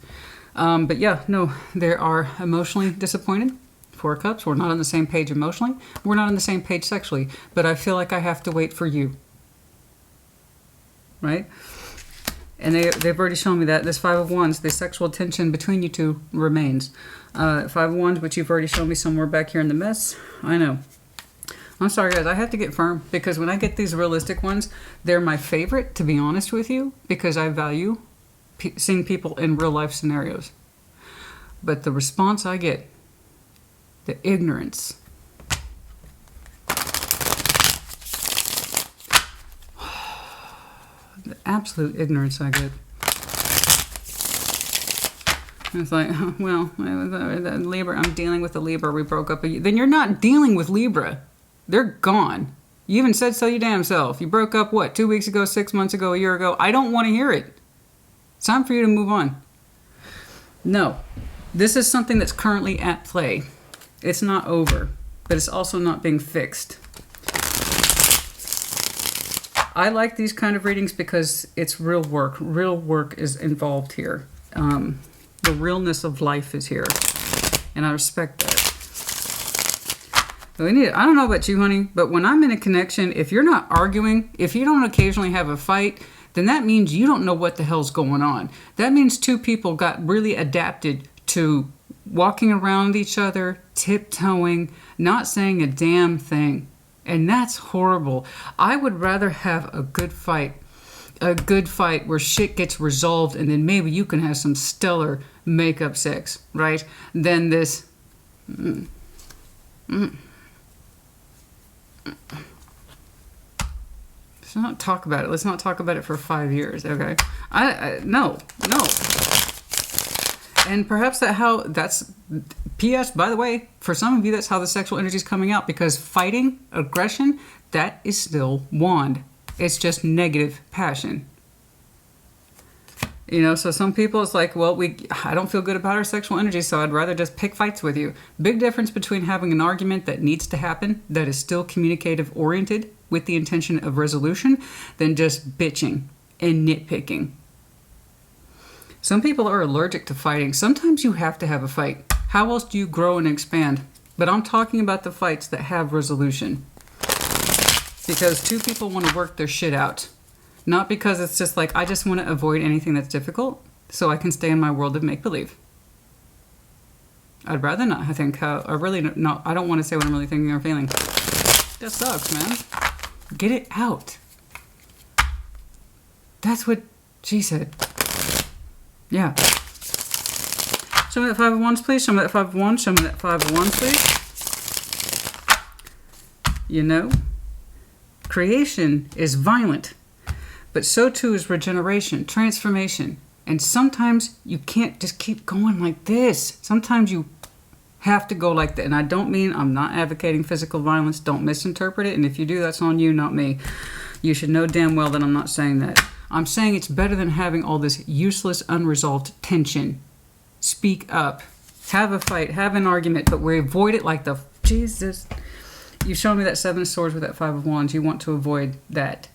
But yeah, no, they are emotionally disappointed. Four of Cups, we're not on the same page emotionally, we're not on the same page sexually, but I feel like I have to wait for you, right? And they've already shown me that this Five of Wands, the sexual tension between you two remains. Five of Wands, which you've already shown me somewhere back here in the mess. I know. I'm sorry, guys. I have to get firm, because when I get these realistic ones, they're my favorite, to be honest with you, because I value seeing people in real life scenarios. But the response I get, the ignorance, the absolute ignorance I get. It's like, well, Libra, I'm dealing with the Libra. We broke up. Then you're not dealing with Libra. They're gone. You even said so your damn self. You broke up, what, 2 weeks ago, 6 months ago, a year ago? I don't want to hear it. It's time for you to move on. No. This is something that's currently at play. It's not over, but it's also not being fixed. I like these kind of readings because it's real work. Real work is involved here. The realness of life is here. And I respect that. I don't know about you, honey, but when I'm in a connection, if you're not arguing, if you don't occasionally have a fight, then that means you don't know what the hell's going on. That means two people got really adapted to walking around each other, tiptoeing, not saying a damn thing. And that's horrible. I would rather have a good fight where shit gets resolved and then maybe you can have some stellar make-up sex, right? Than this... Let's not talk about it. Let's not talk about it for 5 years, okay? No. And perhaps that's P.S. by the way, for some of you, that's how the sexual energy is coming out, because fighting, aggression, that is still wand. It's just negative passion. You know, so some people, it's like, well, I don't feel good about our sexual energy, so I'd rather just pick fights with you. Big difference between having an argument that needs to happen, that is still communicative oriented with the intention of resolution, than just bitching and nitpicking. Some people are allergic to fighting. Sometimes you have to have a fight. How else do you grow and expand? But I'm talking about the fights that have resolution. Because two people want to work their shit out. Not because it's just like, I just want to avoid anything that's difficult so I can stay in my world of make-believe. I'd rather not, I think. I don't want to say what I'm really thinking or feeling. That sucks, man. Get it out. That's what she said. Yeah. Show me that Five of Wands, please. Show me that Five of Wands. Show me that Five of Wands, please. You know, creation is violent, but so too is regeneration, transformation. And sometimes you can't just keep going like this. Sometimes you have to go like that. And I don't mean, I'm not advocating physical violence. Don't misinterpret it. And if you do, that's on you, not me. You should know damn well that I'm not saying that. I'm saying it's better than having all this useless, unresolved tension. Speak up. Have a fight. Have an argument. But we avoid it like the... Jesus. You showed me that Seven of Swords with that Five of Wands. You want to avoid that.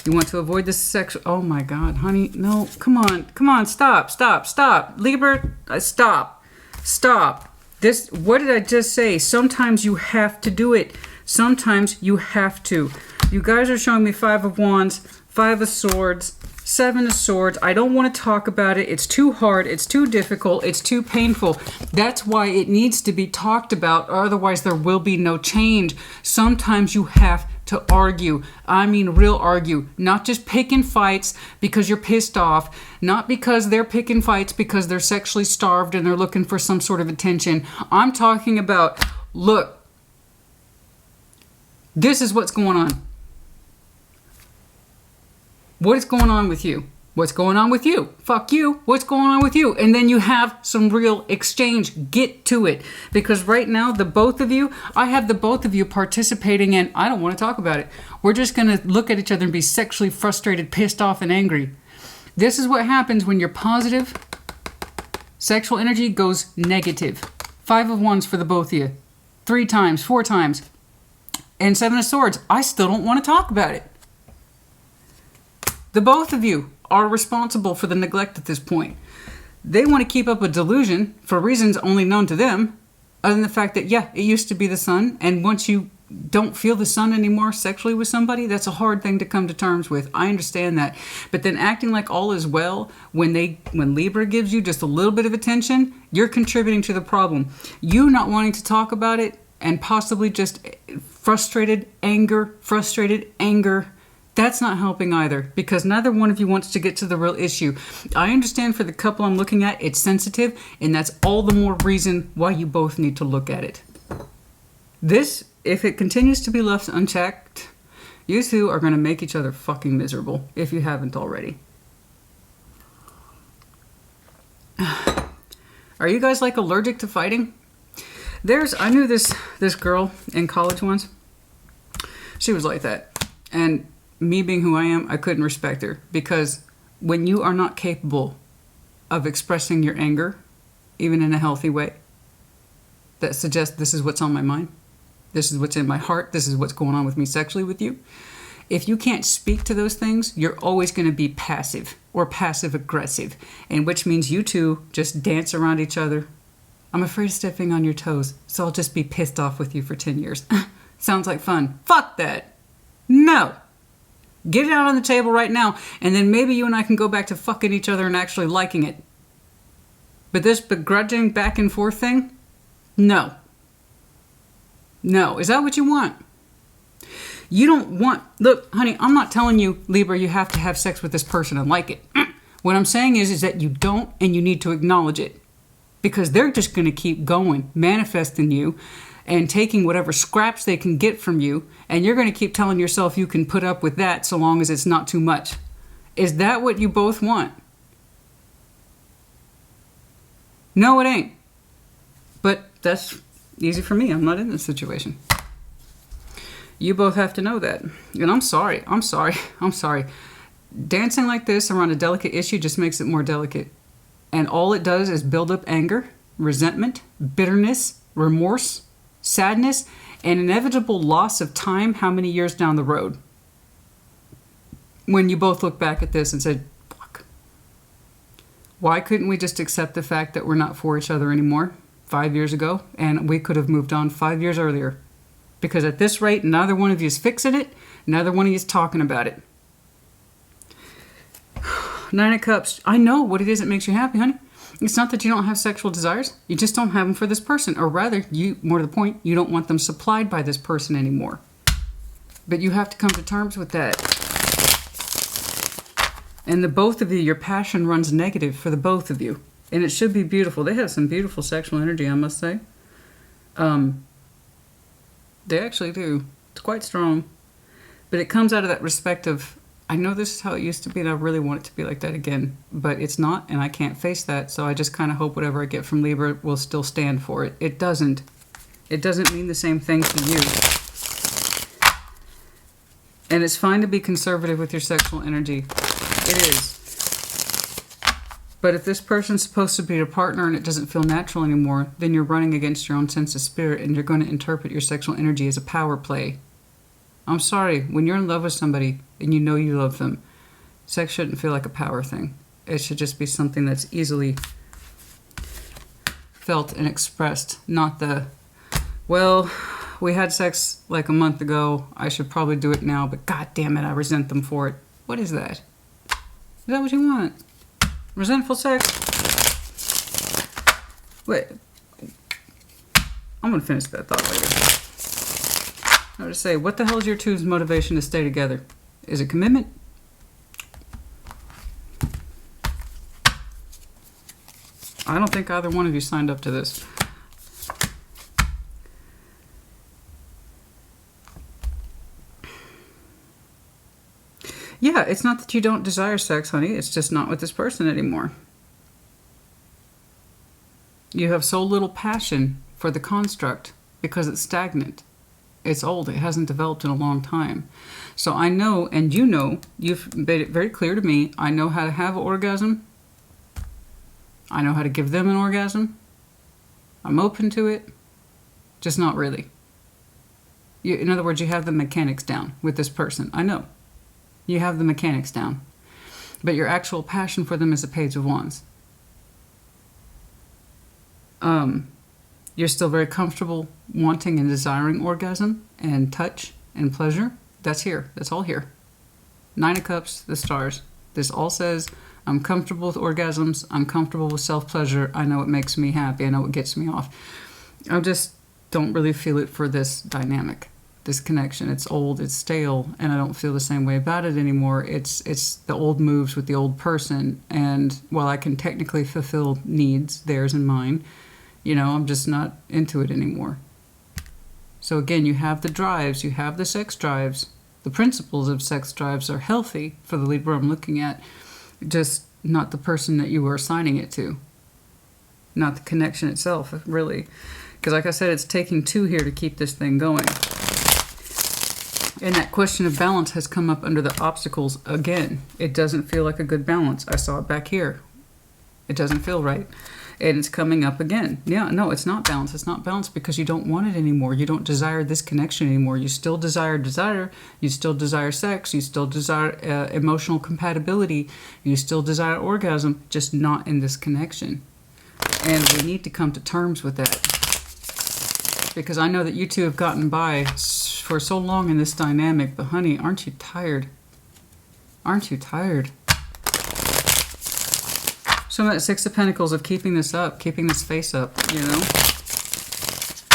You want to avoid the sexual... Oh my God, honey. No, come on. Come on. Stop. Stop. Stop. Libra, stop. Stop. This... What did I just say? Sometimes you have to do it. Sometimes you have to. You guys are showing me Five of Wands, Five of Swords, Seven of Swords. I don't want to talk about it. It's too hard. It's too difficult. It's too painful. That's why it needs to be talked about, or otherwise there will be no change. Sometimes you have to argue. I mean real argue. Not just picking fights because you're pissed off. Not because they're picking fights because they're sexually starved and they're looking for some sort of attention. I'm talking about, look, this is what's going on. What is going on with you? What's going on with you? Fuck you. What's going on with you? And then you have some real exchange. Get to it. Because right now, the both of you, I have the both of you participating in, I don't want to talk about it. We're just going to look at each other and be sexually frustrated, pissed off, and angry. This is what happens when you're positive. Sexual energy goes negative. Five of Wands for the both of you. 3 times, 4 times. And Seven of Swords. I still don't want to talk about it. The both of you are responsible for the neglect at this point. They want to keep up a delusion for reasons only known to them, other than the fact that, yeah, it used to be the sun, and once you don't feel the sun anymore sexually with somebody, that's a hard thing to come to terms with. I understand that. But then acting like all is well when Libra gives you just a little bit of attention, you're contributing to the problem. You not wanting to talk about it and possibly just frustrated anger, that's not helping either, because neither one of you wants to get to the real issue. I understand for the couple I'm looking at, it's sensitive, and that's all the more reason why you both need to look at it. This, if it continues to be left unchecked, you two are going to make each other fucking miserable, if you haven't already. Are you guys like allergic to fighting? I knew this girl in college once. She was like that. And me being who I am, I couldn't respect her, because when you are not capable of expressing your anger, even in a healthy way, that suggests this is what's on my mind, this is what's in my heart, this is what's going on with me sexually with you. If you can't speak to those things, you're always going to be passive or passive aggressive, and which means you two just dance around each other. I'm afraid of stepping on your toes, so I'll just be pissed off with you for 10 years. Sounds like fun. Fuck that. No. Get it out on the table right now, and then maybe you and I can go back to fucking each other and actually liking it. But this begrudging back and forth thing? No. No. Is that what you want? You don't want... Look, honey, I'm not telling you, Libra, you have to have sex with this person and like it. What I'm saying is that you don't, and you need to acknowledge it. Because they're just going to keep going, manifesting you, and taking whatever scraps they can get from you, and you're going to keep telling yourself you can put up with that so long as it's not too much. Is that what you both want? No, it ain't. But that's easy for me. I'm not in this situation. You both have to know that. And I'm sorry. Dancing like this around a delicate issue just makes it more delicate. And all it does is build up anger, resentment, bitterness, remorse, sadness, and inevitable loss of time how many years down the road. When you both look back at this and say, fuck. Why couldn't we just accept the fact that we're not for each other anymore 5 years ago, and we could have moved on 5 years earlier? Because at this rate, neither one of you is fixing it, neither one of you is talking about it. Nine of Cups. I know what it is that makes you happy, honey. It's not that you don't have sexual desires. You just don't have them for this person. Or rather, you, more to the point, you don't want them supplied by this person anymore. But you have to come to terms with that. And the both of you, your passion runs negative for the both of you. And it should be beautiful. They have some beautiful sexual energy, I must say. They actually do. It's quite strong. But it comes out of that respect of, I know this is how it used to be and I really want it to be like that again. But it's not, and I can't face that. So I just kind of hope whatever I get from Libra will still stand for it. It doesn't. It doesn't mean the same thing to you. And it's fine to be conservative with your sexual energy. It is. But if this person's supposed to be your partner and it doesn't feel natural anymore, then you're running against your own sense of spirit and you're going to interpret your sexual energy as a power play. I'm sorry, when you're in love with somebody and you know you love them, sex shouldn't feel like a power thing. It should just be something that's easily felt and expressed, not the, well, we had sex like a month ago, I should probably do it now, but god damn it, I resent them for it. What is that? Is that what you want? Resentful sex? Wait. I'm going to finish that thought later. I would just say, what the hell is your two's motivation to stay together? Is it commitment? I don't think either one of you signed up to this. Yeah, it's not that you don't desire sex, honey. It's just not with this person anymore. You have so little passion for the construct because it's stagnant. It's old. It hasn't developed in a long time. So I know, and you know, you've made it very clear to me, I know how to have an orgasm. I know how to give them an orgasm. I'm open to it. Just not really. In other words, you have the mechanics down with this person. I know. You have the mechanics down. But your actual passion for them is the Page of Wands. You're still very comfortable wanting and desiring orgasm and touch and pleasure. That's here. That's all here. Nine of Cups, the stars. This all says, I'm comfortable with orgasms. I'm comfortable with self-pleasure. I know it makes me happy. I know it gets me off. I just don't really feel it for this dynamic. This connection. It's old, it's stale, and I don't feel the same way about it anymore. It's the old moves with the old person, and while I can technically fulfill needs, theirs and mine, you know, I'm just not into it anymore. So again, you have the drives, you have the sex drives. The principles of sex drives are healthy for the Libra I'm looking at, just not the person that you are assigning it to. Not the connection itself, really. Because like I said, it's taking two here to keep this thing going. And that question of balance has come up under the obstacles again. It doesn't feel like a good balance. I saw it back here. It doesn't feel right. And it's coming up again. Yeah, no, it's not balanced. It's not balanced because you don't want it anymore. You don't desire this connection anymore. You still desire desire. You still desire sex. You still desire emotional compatibility. You still desire orgasm, just not in this connection. And we need to come to terms with that. Because I know that you two have gotten by for so long in this dynamic, but honey, aren't you tired? Aren't you tired? Some of that Six of Pentacles of keeping this up, keeping this face up, you know?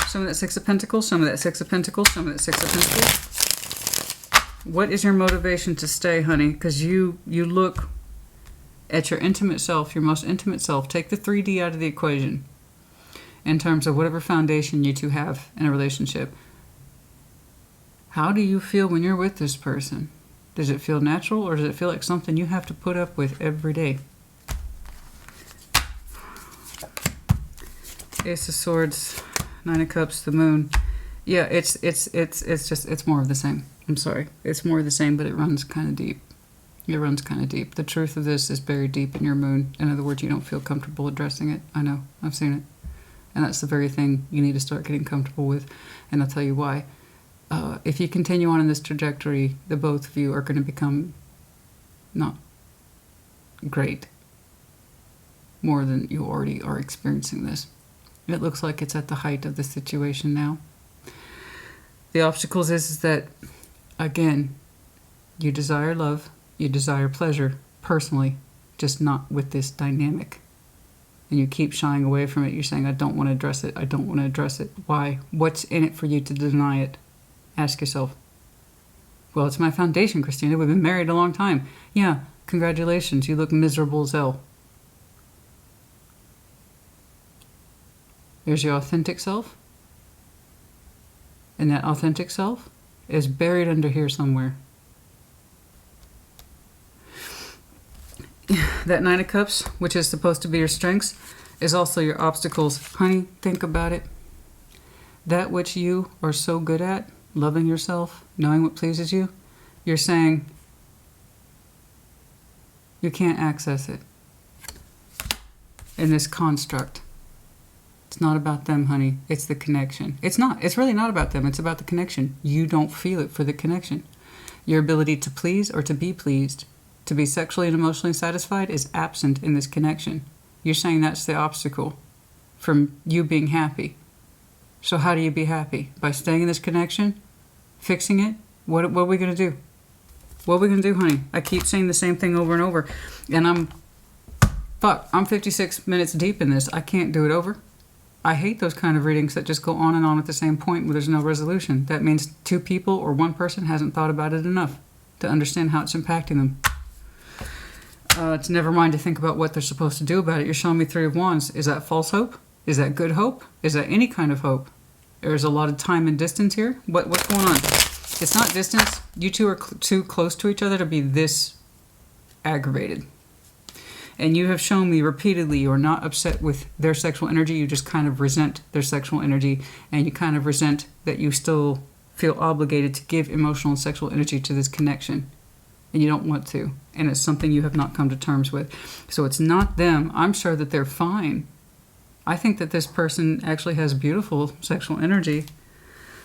Some of that Six of Pentacles, some of that Six of Pentacles, some of that Six of Pentacles. What is your motivation to stay, honey? Because you look at your intimate self, your most intimate self. Take the 3D out of the equation in terms of whatever foundation you two have in a relationship. How do you feel when you're with this person? Does it feel natural or does it feel like something you have to put up with every day? Ace of Swords, Nine of Cups, the Moon. Yeah, it's more of the same. I'm sorry. It's more of the same, but it runs kind of deep. It runs kind of deep. The truth of this is buried deep in your moon. In other words, you don't feel comfortable addressing it. I know. I've seen it. And that's the very thing you need to start getting comfortable with. And I'll tell you why. If you continue on in this trajectory, the both of you are going to become not great. more than you already are experiencing this. It looks like it's at the height of the situation now. The obstacles is that, again, you desire love, you desire pleasure personally, just not with this dynamic. And you keep shying away from it. You're saying, I don't want to address it. I don't want to address it. Why? What's in it for you to deny it? Ask yourself. Well, it's my foundation, Christina. We've been married a long time. Yeah, congratulations. You look miserable as hell. There's your authentic self. And that authentic self is buried under here somewhere. That Nine of Cups, which is supposed to be your strengths, is also your obstacles. Honey, think about it. That which you are so good at, loving yourself, knowing what pleases you, you're saying you can't access it in this construct. It's not about them, honey. It's the connection. It's not. It's really not about them. It's about the connection. You don't feel it for the connection. Your ability to please or to be pleased, to be sexually and emotionally satisfied, is absent in this connection. You're saying that's the obstacle from you being happy. So how do you be happy? By staying in this connection? Fixing it? What are we going to do? What are we going to do, honey? I keep saying the same thing over and over. And I'm 56 minutes deep in this. I can't do it over. I hate those kind of readings that just go on and on at the same point where there's no resolution. That means two people or one person hasn't thought about it enough to understand how it's impacting them. It's never mind to think about what they're supposed to do about it. You're showing me Three of Wands. Is that false hope? Is that good hope? Is that any kind of hope? There's a lot of time and distance here. What's going on? It's not distance. You two are too close to each other to be this aggravated. And you have shown me repeatedly you're not upset with their sexual energy. You just kind of resent their sexual energy. And you kind of resent that you still feel obligated to give emotional and sexual energy to this connection. And you don't want to. And it's something you have not come to terms with. So it's not them. I'm sure that they're fine. I think that this person actually has beautiful sexual energy.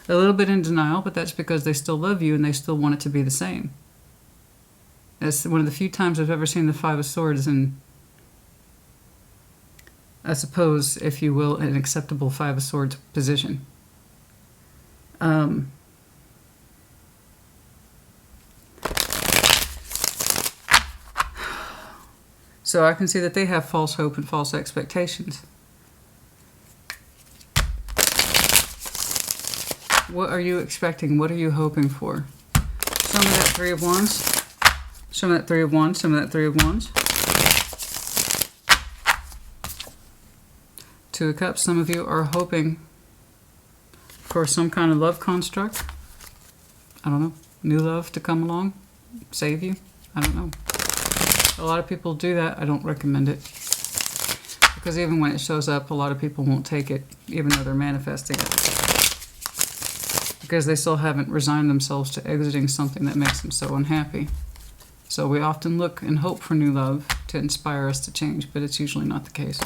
A little bit in denial, but that's because they still love you and they still want it to be the same. It's one of the few times I've ever seen the Five of Swords in, I suppose, if you will, an acceptable Five of Swords position. So I can see that they have false hope and false expectations. What are you expecting? What are you hoping for? Show me that Three of Wands. Show me that Three of Wands. Show me that Three of Wands. Two of Cups. Some of you are hoping for some kind of love construct. I don't know. New love to come along. Save you. I don't know. A lot of people do that. I don't recommend it. Because even when it shows up, a lot of people won't take it, even though they're manifesting it. Because they still haven't resigned themselves to exiting something that makes them so unhappy. So we often look and hope for new love to inspire us to change, but it's usually not the case.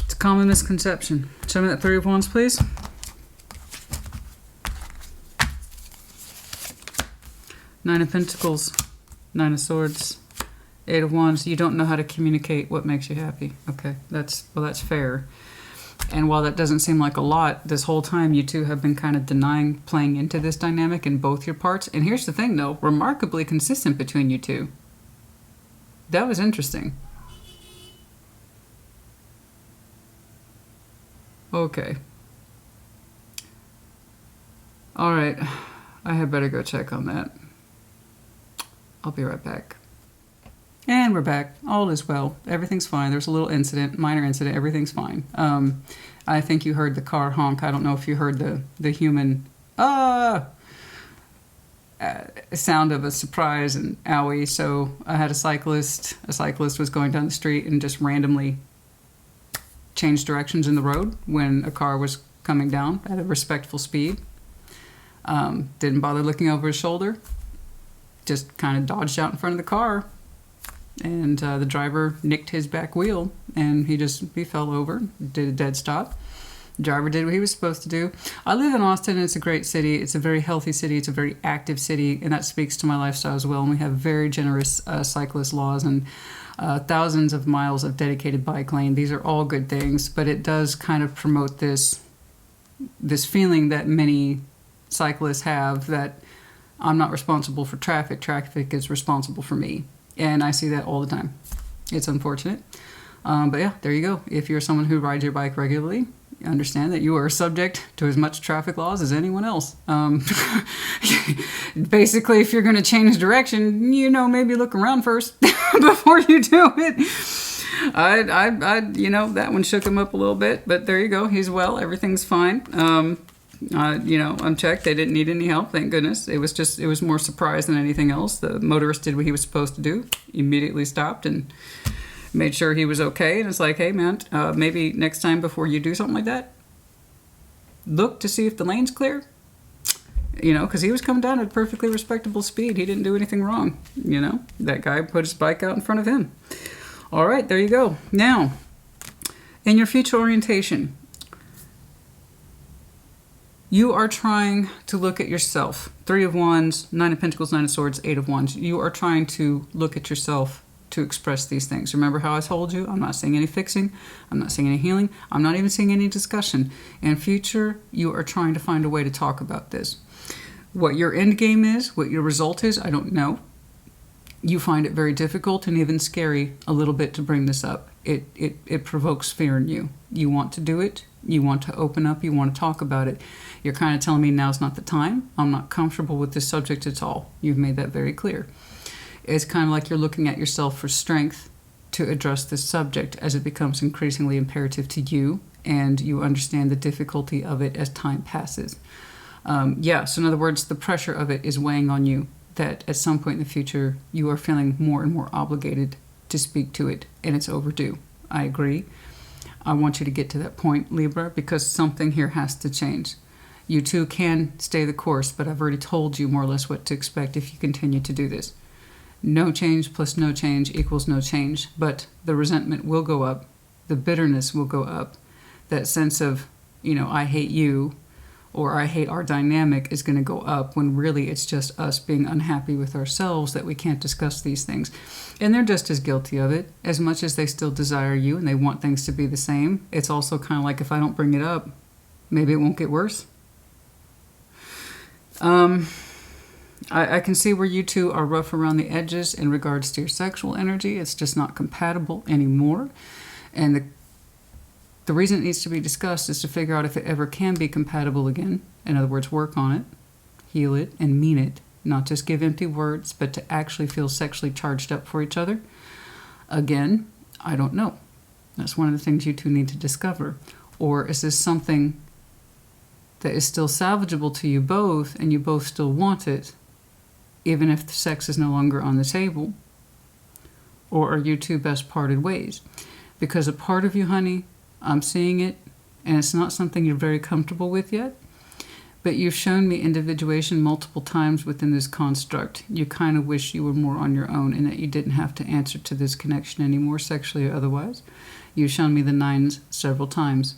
It's a common misconception. Show me that Three of Wands, please. Nine of Pentacles. Nine of Swords. Eight of Wands. You don't know how to communicate what makes you happy. Okay, that's fair. And while that doesn't seem like a lot, this whole time you two have been kind of denying playing into this dynamic in both your parts. And here's the thing, though. Remarkably consistent between you two. That was interesting. Okay. All right. I had better go check on that. I'll be right back. And we're back. All is well. Everything's fine. There's a little incident, minor incident. Everything's fine. I think you heard the car honk. I don't know if you heard the human sound of a surprise and owie. So I had a cyclist. A cyclist was going down the street and just randomly changed directions in the road when a car was coming down at a respectful speed. Didn't bother looking over his shoulder. Just kind of dodged out in front of the car. And the driver nicked his back wheel, and he fell over, did a dead stop. The driver did what he was supposed to do. I live in Austin, and it's a great city. It's a very healthy city. It's a very active city, and that speaks to my lifestyle as well. And we have very generous cyclist laws, and thousands of miles of dedicated bike lane. These are all good things, but it does kind of promote this feeling that many cyclists have, that I'm not responsible for traffic. Traffic is responsible for me. And I see that all the time. It's unfortunate. But yeah, there you go. If you're someone who rides your bike regularly, understand that you are subject to as much traffic laws as anyone else. Basically, if you're going to change direction, maybe look around first before you do it. That one shook him up a little bit, but there you go. He's well. Everything's fine. Unchecked. They didn't need any help. Thank goodness. It was more surprise than anything else. The motorist did what he was supposed to do. Immediately stopped and made sure he was okay. And it's like, hey man, maybe next time before you do something like that, look to see if the lane's clear. Because he was coming down at a perfectly respectable speed. He didn't do anything wrong. That guy put his bike out in front of him. All right, there you go. Now, in your future orientation, you are trying to look at yourself. 3 of Wands, 9 of Pentacles, 9 of Swords, 8 of Wands. You are trying to look at yourself to express these things. Remember how I told you? I'm not saying any fixing. I'm not saying any healing. I'm not even saying any discussion. In future, you are trying to find a way to talk about this. What your end game is, what your result is, I don't know. You find it very difficult and even scary a little bit to bring this up. It provokes fear in you. You want to do it. You want to open up. You want to talk about it. You're kind of telling me now's not the time. I'm not comfortable with this subject at all. You've made that very clear. It's kind of like you're looking at yourself for strength to address this subject as it becomes increasingly imperative to you, and you understand the difficulty of it as time passes. So in other words, the pressure of it is weighing on you, that at some point in the future, you are feeling more and more obligated to speak to it, and it's overdue. I agree. I want you to get to that point, Libra, because something here has to change. You too can stay the course, but I've already told you more or less what to expect if you continue to do this. No change plus no change equals no change, but the resentment will go up, the bitterness will go up, that sense of, I hate you, or I hate our dynamic is going to go up, when really it's just us being unhappy with ourselves that we can't discuss these things. And they're just as guilty of it, as much as they still desire you and they want things to be the same. It's also kind of like, if I don't bring it up, maybe it won't get worse. I can see where you two are rough around the edges in regards to your sexual energy. It's just not compatible anymore. And the reason it needs to be discussed is to figure out if it ever can be compatible again. In other words, work on it, heal it, and mean it. Not just give empty words, but to actually feel sexually charged up for each other. Again, I don't know. That's one of the things you two need to discover. Or is this something that is still salvageable to you both, and you both still want it, even if the sex is no longer on the table? Or are you two best parted ways? Because a part of you, honey, I'm seeing it, and it's not something you're very comfortable with yet, but you've shown me individuation multiple times within this construct. You kind of wish you were more on your own and that you didn't have to answer to this connection anymore, sexually or otherwise. You've shown me the 9s several times.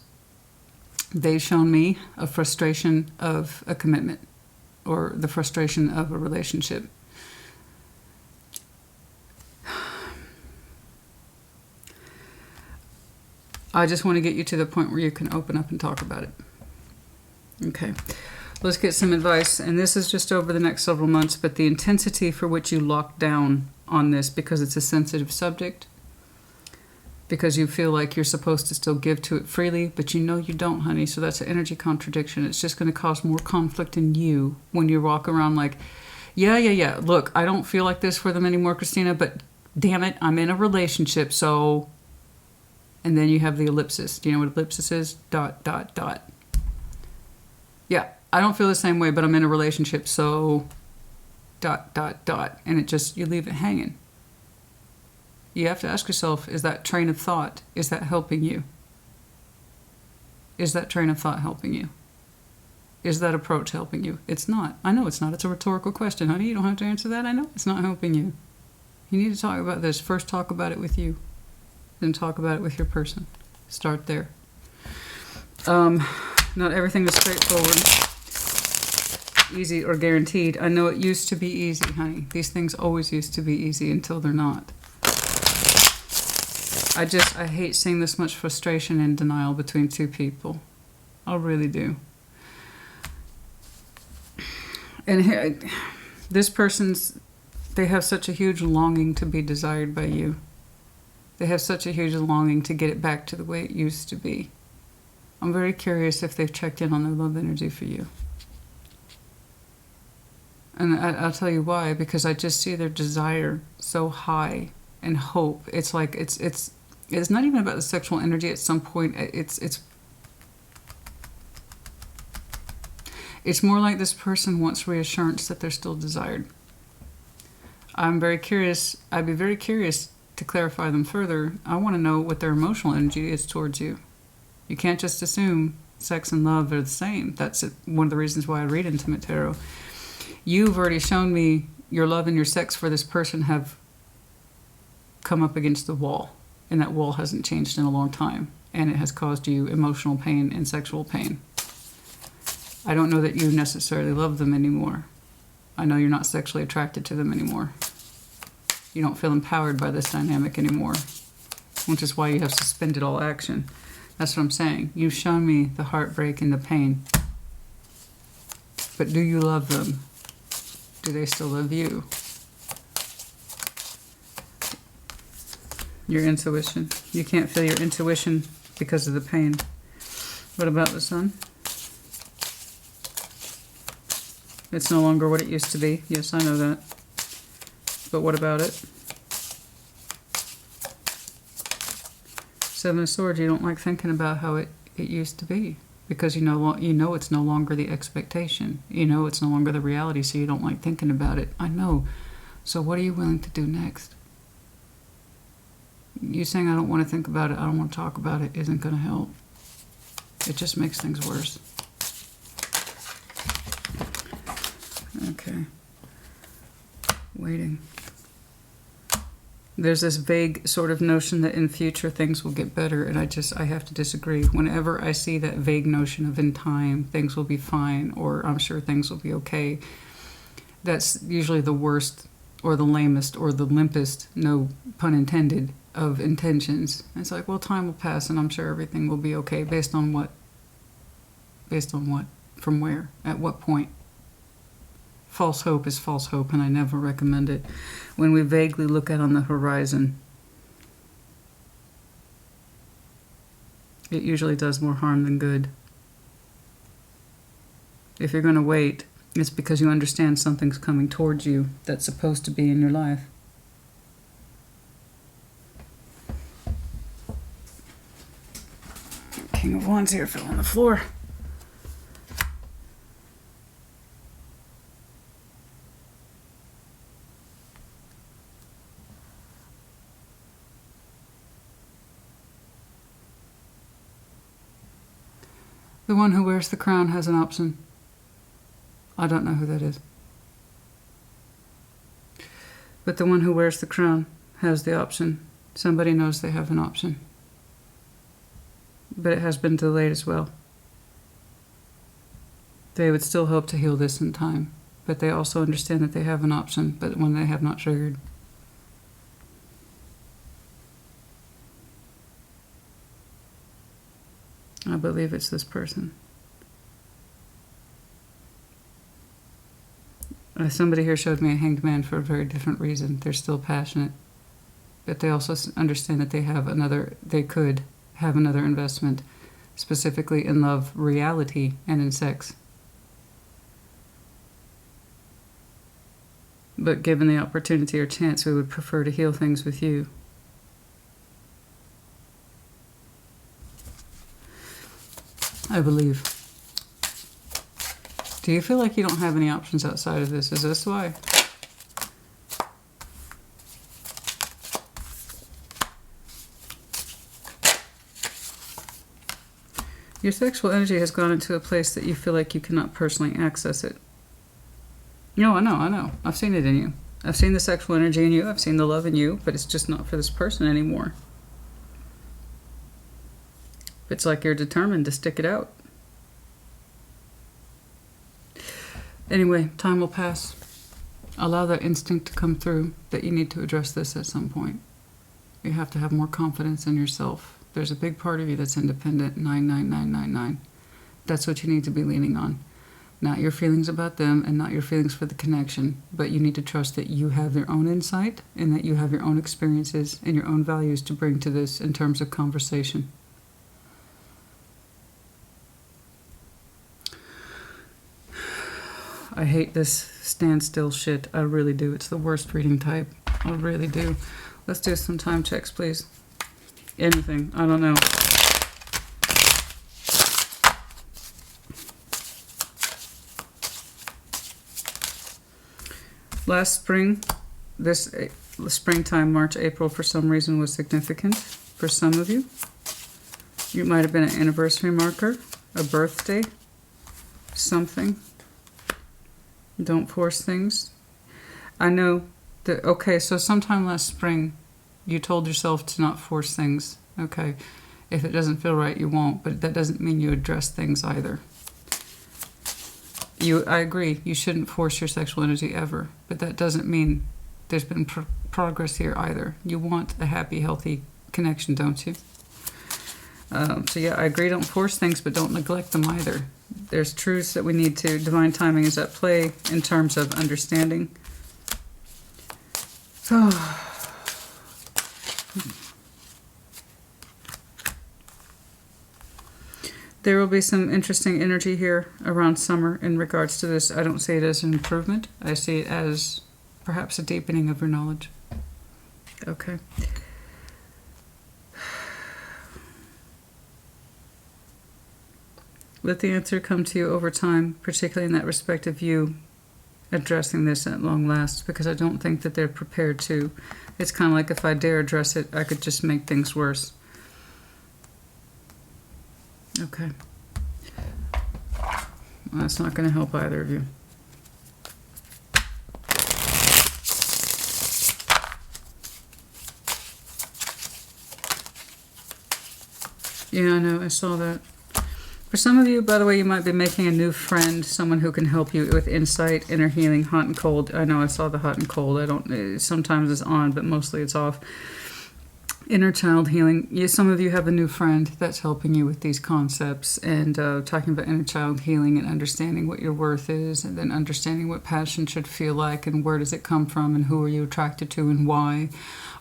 They've shown me a frustration of a commitment, or the frustration of a relationship. I just want to get you to the point where you can open up and talk about it. Okay, let's get some advice. And this is just over the next several months, but the intensity for which you lock down on this, because it's a sensitive subject, because you feel like you're supposed to still give to it freely, but you don't, honey. So that's an energy contradiction. It's just going to cause more conflict in you when you walk around like, yeah. Look, I don't feel like this for them anymore, Christina, but damn it, I'm in a relationship, so... And then you have the ellipsis. Do you know what ellipsis is? ... Yeah, I don't feel the same way, but I'm in a relationship, so... ... And it just, you leave it hanging. You have to ask yourself, is that train of thought, is that helping you? Is that train of thought helping you? Is that approach helping you? It's not. I know it's not. It's a rhetorical question, honey. You don't have to answer that. I know it's not helping you. You need to talk about this. First, talk about it with you. Then talk about it with your person. Start there. Not everything is straightforward, easy, or guaranteed. I know it used to be easy, honey. These things always used to be easy until they're not. I hate seeing this much frustration and denial between two people. I really do. And here, this person's, they have such a huge longing to be desired by you. They have such a huge longing to get it back to the way it used to be. I'm very curious if they've checked in on their love energy for you. And I'll tell you why, because I just see their desire so high and hope. It's like, it's not even about the sexual energy at some point. It's more like this person wants reassurance that they're still desired. I'm very curious. I'd be very curious to clarify them further. I want to know what their emotional energy is towards you. You can't just assume sex and love are the same. That's one of the reasons why I read Intimate Tarot. You've already shown me your love and your sex for this person have come up against the wall. And that wall hasn't changed in a long time. And it has caused you emotional pain and sexual pain. I don't know that you necessarily love them anymore. I know you're not sexually attracted to them anymore. You don't feel empowered by this dynamic anymore, which is why you have suspended all action. That's what I'm saying. You've shown me the heartbreak and the pain. But do you love them? Do they still love you? Your intuition. You can't feel your intuition because of the pain. What about the sun? It's no longer what it used to be. Yes, I know that. But what about it? Seven of Swords, you don't like thinking about how it used to be. Because you know it's no longer the expectation. You know it's no longer the reality, so you don't like thinking about it. I know. So what are you willing to do next? You saying I don't want to think about it, I don't want to talk about it, isn't going to help. It just makes things worse. Okay. Waiting. There's this vague sort of notion that in future things will get better, and I have to disagree. Whenever I see that vague notion of in time things will be fine, or I'm sure things will be okay, that's usually the worst or the lamest or the limpest, no pun intended, of intentions. It's like, well, time will pass and I'm sure everything will be okay. Based on what? Based on what? From where? At what point? False hope is false hope, and I never recommend it. When we vaguely look out on the horizon, it usually does more harm than good. If you're going to wait, it's because you understand something's coming towards you that's supposed to be in your life. King of Wands here fell on the floor. The one who wears the crown has an option. I don't know who that is. But the one who wears the crown has the option. Somebody knows they have an option. But it has been delayed as well. They would still hope to heal this in time. But they also understand that they have an option, but one they have not triggered. I believe it's this person. Somebody here showed me a hanged man for a very different reason. They're still passionate, but they also understand that they could have another investment, specifically in love, reality, and in sex. But given the opportunity or chance, we would prefer to heal things with you. I believe. Do you feel like you don't have any options outside of this? Is this why? Your sexual energy has gone into a place that you feel like you cannot personally access it. No, I know. I've seen it in you. I've seen the sexual energy in you. I've seen the love in you, but it's just not for this person anymore. It's like you're determined to stick it out. Anyway, time will pass. Allow that instinct to come through that you need to address this at some point. You have to have more confidence in yourself. There's a big part of you that's independent, 99999. That's what you need to be leaning on. Not your feelings about them and not your feelings for the connection, but you need to trust that you have your own insight and that you have your own experiences and your own values to bring to this in terms of conversation. I hate this standstill shit. I really do. It's the worst reading type. I really do. Let's do some time checks, please. Anything. I don't know. Last spring, this springtime, March, April, for some reason was significant for some of you. You might have been an anniversary marker, a birthday, something. Don't force things. I know that, okay, so sometime last spring, you told yourself to not force things. Okay, if it doesn't feel right, you won't, but that doesn't mean you address things either. I agree, you shouldn't force your sexual energy ever, but that doesn't mean there's been progress here either. You want a happy, healthy connection, don't you? So yeah, I agree, don't force things, but don't neglect them either. There's truths that we need to, divine timing is at play in terms of understanding. There will be some interesting energy here around summer in regards to this. I don't see it as an improvement. I see it as perhaps a deepening of your knowledge. Okay. Let the answer come to you over time, particularly in that respect of you addressing this at long last, because I don't think that they're prepared to. It's kind of like if I dare address it, I could just make things worse. Okay. Well, that's not going to help either of you. Yeah, I know, I saw that. For some of you, by the way, you might be making a new friend, someone who can help you with insight, inner healing, hot and cold. I know I saw the hot and cold. I don't, sometimes it's on, but mostly it's off. Inner child healing. Yeah, some of you have a new friend that's helping you with these concepts and talking about inner child healing and understanding what your worth is, and then understanding what passion should feel like and where does it come from and who are you attracted to and why.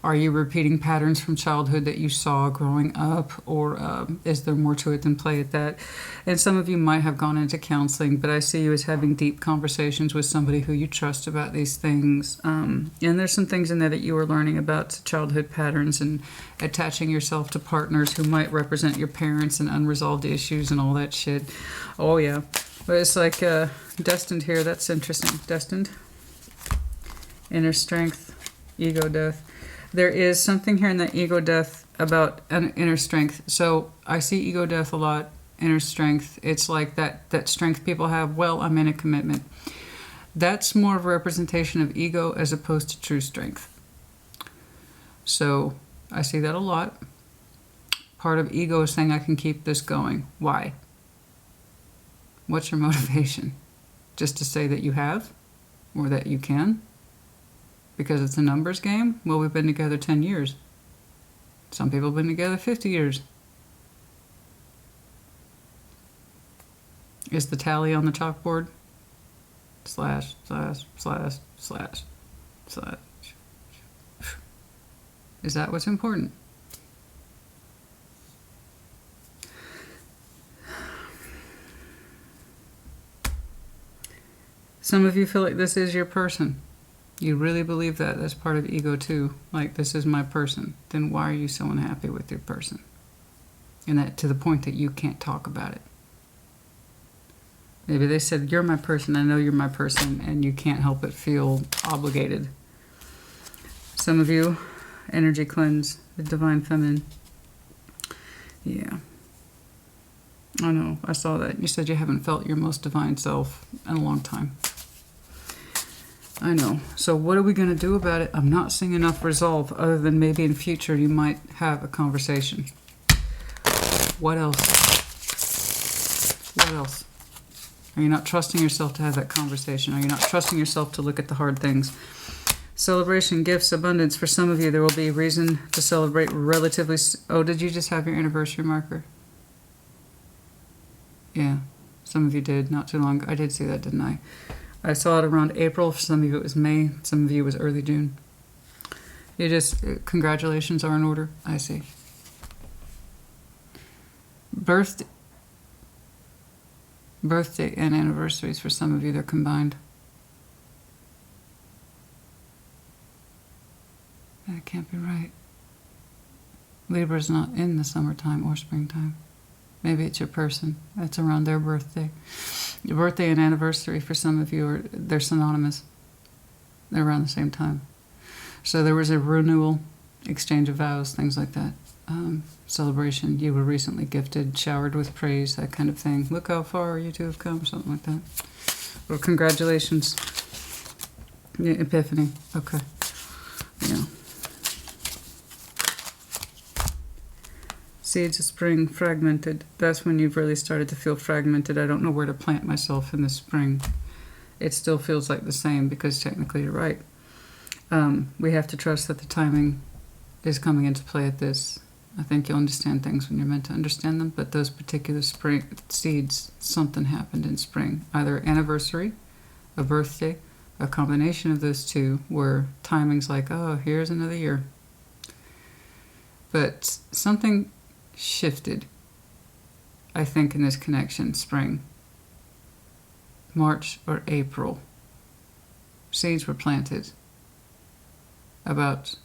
Are you repeating patterns from childhood that you saw growing up, or is there more to it than play at that? And some of you might have gone into counseling, but I see you as having deep conversations with somebody who you trust about these things. And there's some things in there that you are learning about childhood patterns and attaching yourself to partners who might represent your parents and unresolved issues and all that shit. Oh, yeah. But it's like destined here. That's interesting. Destined. Inner strength. Ego death. There is something here in the ego death about an inner strength. So I see ego death a lot, inner strength. It's like that strength people have, well, I'm in a commitment. That's more of a representation of ego as opposed to true strength. So I see that a lot. Part of ego is saying I can keep this going. Why? What's your motivation? Just to say that you have or that you can? Because it's a numbers game? Well, we've been together 10 years. Some people have been together 50 years. Is the tally on the chalkboard? Slash, slash, slash, slash, slash. Is that what's important? Some of you feel like this is your person. You really believe that. That's part of ego too. Like, this is my person. Then why are you so unhappy with your person? And that to the point that you can't talk about it. Maybe they said, you're my person, I know you're my person, and you can't help but feel obligated. Some of you, energy cleanse, the divine feminine. Yeah. I know, I saw that. You said you haven't felt your most divine self in a long time. I know. So what are we going to do about it? I'm not seeing enough resolve, other than maybe in future you might have a conversation. What else? What else? Are you not trusting yourself to have that conversation? Are you not trusting yourself to look at the hard things? Celebration, gifts, abundance. For some of you, there will be reason to celebrate relatively... Oh, did you just have your anniversary marker? Yeah, some of you did, not too long ago. I did see that, didn't I? I saw it around April. For some of you, it was May. Some of you, it was early June. You just... Congratulations are in order. I see. Birthday and anniversaries. For some of you, they're combined. That can't be right. Libra's not in the summertime or springtime. Maybe it's your person. It's around their birthday. Your birthday and anniversary, for some of you, they're synonymous. They're around the same time. So there was a renewal, exchange of vows, things like that. Celebration. You were recently gifted, showered with praise, that kind of thing. Look how far you two have come, something like that. Well, congratulations. Yeah, epiphany. Okay. Yeah. Seeds of spring, fragmented. That's when you've really started to feel fragmented. I don't know where to plant myself in the spring. It still feels like the same because technically you're right. We have to trust that the timing is coming into play at this. I think you'll understand things when you're meant to understand them, but those particular spring seeds, something happened in spring. Either anniversary, a birthday, a combination of those two where timing's like, oh, here's another year. But something shifted, I think, in this connection, spring. March or April. Seeds were planted about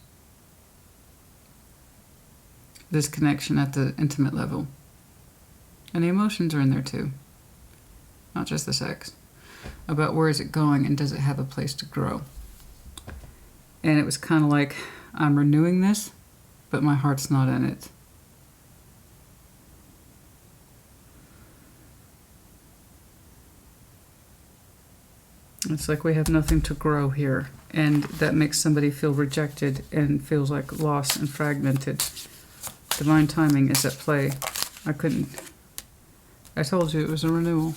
this connection at the intimate level. And the emotions are in there too. Not just the sex. About where is it going and does it have a place to grow? And it was kind of like, I'm renewing this, but my heart's not in it. It's like we have nothing to grow here. And that makes somebody feel rejected and feels like lost and fragmented. Divine timing is at play. I told you it was a renewal.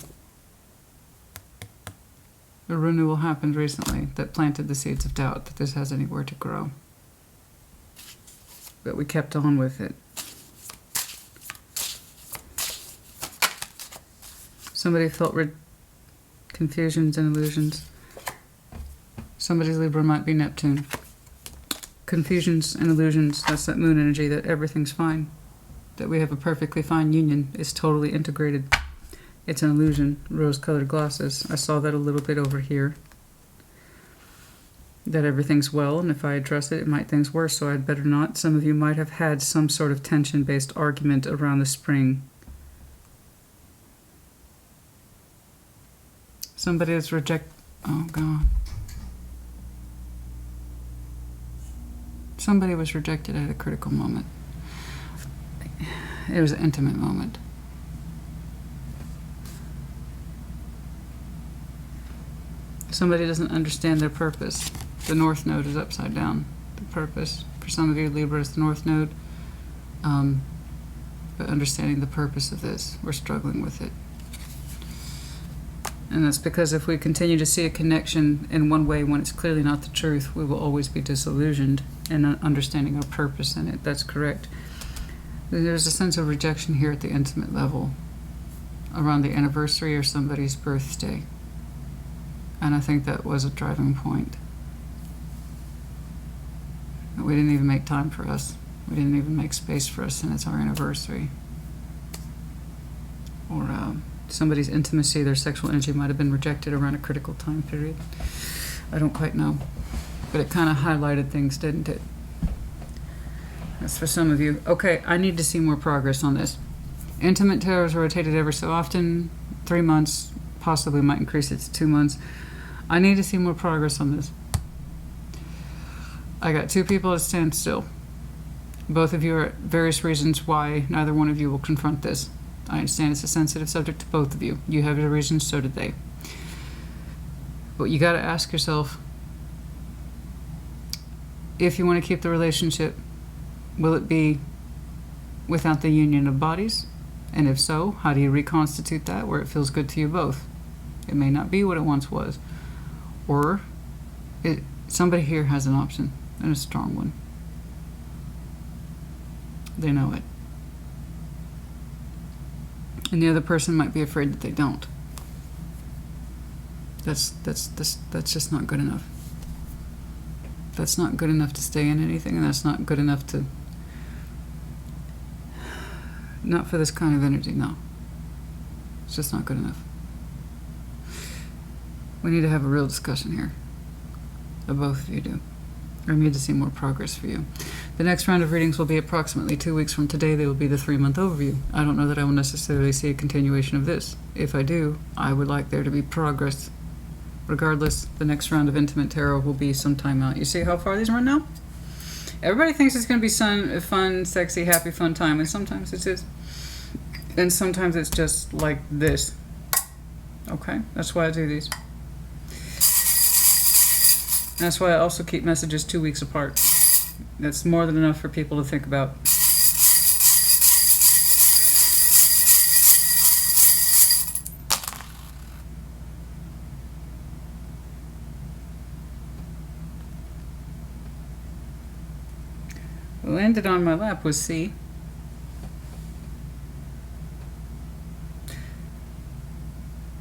A renewal happened recently that planted the seeds of doubt that this has anywhere to grow. But we kept on with it. Somebody felt confusions and illusions. Somebody's Libra might be Neptune. Confusions and illusions, that's that moon energy, that everything's fine. That we have a perfectly fine union. It's totally integrated. It's an illusion. Rose-colored glasses. I saw that a little bit over here. That everything's well, and if I address it, it might things worse, so I'd better not. Some of you might have had some sort of tension-based argument around the spring. Somebody is oh, God. Somebody was rejected at a critical moment. It was an intimate moment. Somebody doesn't understand their purpose. The North Node is upside down. The purpose. For some of you, Libra is the North Node. But understanding the purpose of this, we're struggling with it. And that's because if we continue to see a connection in one way when it's clearly not the truth, we will always be disillusioned in understanding our purpose in it. That's correct. There's a sense of rejection here at the intimate level around the anniversary or somebody's birthday. And I think that was a driving point. We didn't even make time for us. We didn't even make space for us, and it's our anniversary. Or somebody's intimacy, their sexual energy might have been rejected around a critical time period. I don't quite know. But it kind of highlighted things, didn't it? That's for some of you. Okay, I need to see more progress on this. Intimate tarot is rotated every so often. 3 months, possibly might increase it to 2 months. I need to see more progress on this. I got 2 people at standstill. Both of you are at various reasons why neither one of you will confront this. I understand it's a sensitive subject to both of you. You have your reasons, so did they. But you got to ask yourself, if you want to keep the relationship, will it be without the union of bodies? And if so, how do you reconstitute that where it feels good to you both? It may not be what it once was. Or Somebody here has an option, and a strong one. They know it. And the other person might be afraid that they don't. That's just not good enough. That's not good enough to stay in anything, and that's not good enough to... Not for this kind of energy, no. It's just not good enough. We need to have a real discussion here. The both of you do. I need to see more progress for you. The next round of readings will be approximately 2 weeks from today. They will be the 3-month overview. I don't know that I will necessarily see a continuation of this. If I do, I would like there to be progress. Regardless, the next round of Intimate Tarot will be some time out. You see how far these run now? Everybody thinks it's going to be fun, sexy, happy, fun time, and sometimes it is. And sometimes it's just like this. Okay? That's why I do these. And that's why I also keep messages 2 weeks apart. That's more than enough for people to think about. What landed on my lap was C.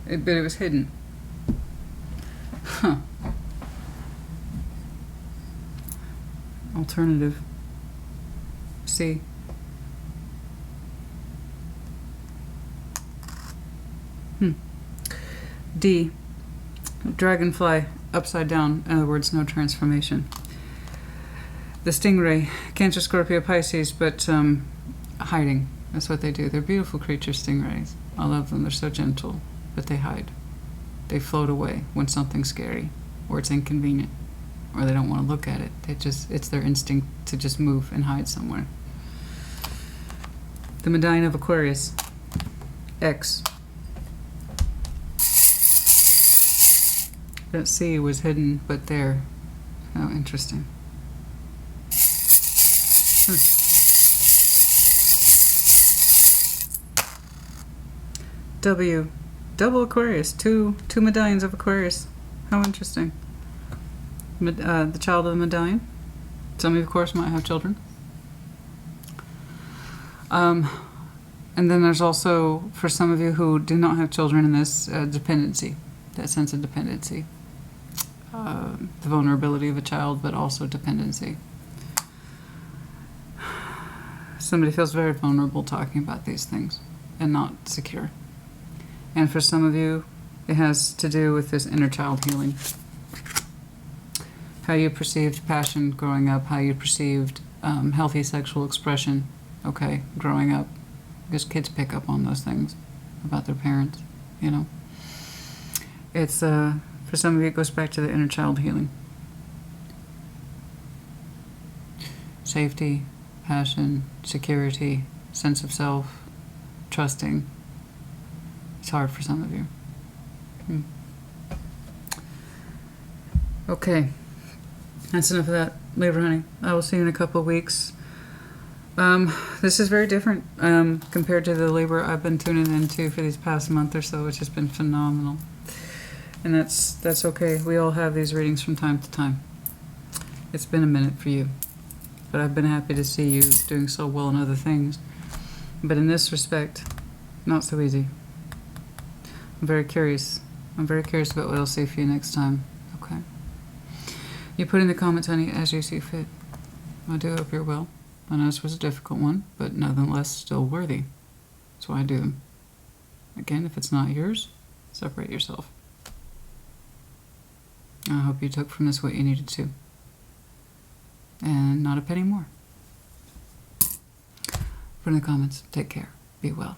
But it was hidden. Huh. Alternative. C. D. Dragonfly upside down. In other words, no transformation. The stingray, Cancer, Scorpio, Pisces, but hiding. That's what they do. They're beautiful creatures, stingrays. I love them. They're so gentle, but they hide. They float away when something's scary, or it's inconvenient, or they don't want to look at it. It's their instinct to just move and hide somewhere. The medallion of Aquarius, X. That C was hidden, but there. How interesting. W. Double Aquarius. Two medallions of Aquarius. How interesting. The child of the medallion. Some of you, of course, might have children. And then there's also, for some of you who do not have children in this, dependency. That sense of dependency. The vulnerability of a child, but also dependency. Somebody feels very vulnerable talking about these things and not secure. And for some of you, it has to do with this inner child healing. How you perceived passion growing up, how you perceived healthy sexual expression, okay, growing up. Because kids pick up on those things about their parents, you know. It's, for some of you, it goes back to the inner child healing. Safety, passion, security, sense of self, trusting. It's hard for some of you. Okay. That's enough of that, Libra honey. I will see you in a couple of weeks. This is very different compared to the Libra I've been tuning into for these past month or so, which has been phenomenal. And that's okay. We all have these readings from time to time. It's been a minute for you. But I've been happy to see you doing so well in other things. But in this respect, not so easy. I'm very curious. I'm very curious about what I'll see for you next time. Okay. You put in the comments, honey, as you see fit. I do hope you're well. I know this was a difficult one, but nonetheless still worthy. That's why I do them. Again, if it's not yours, separate yourself. I hope you took from this what you needed to. And not a penny more. Put in the comments. Take care. Be well.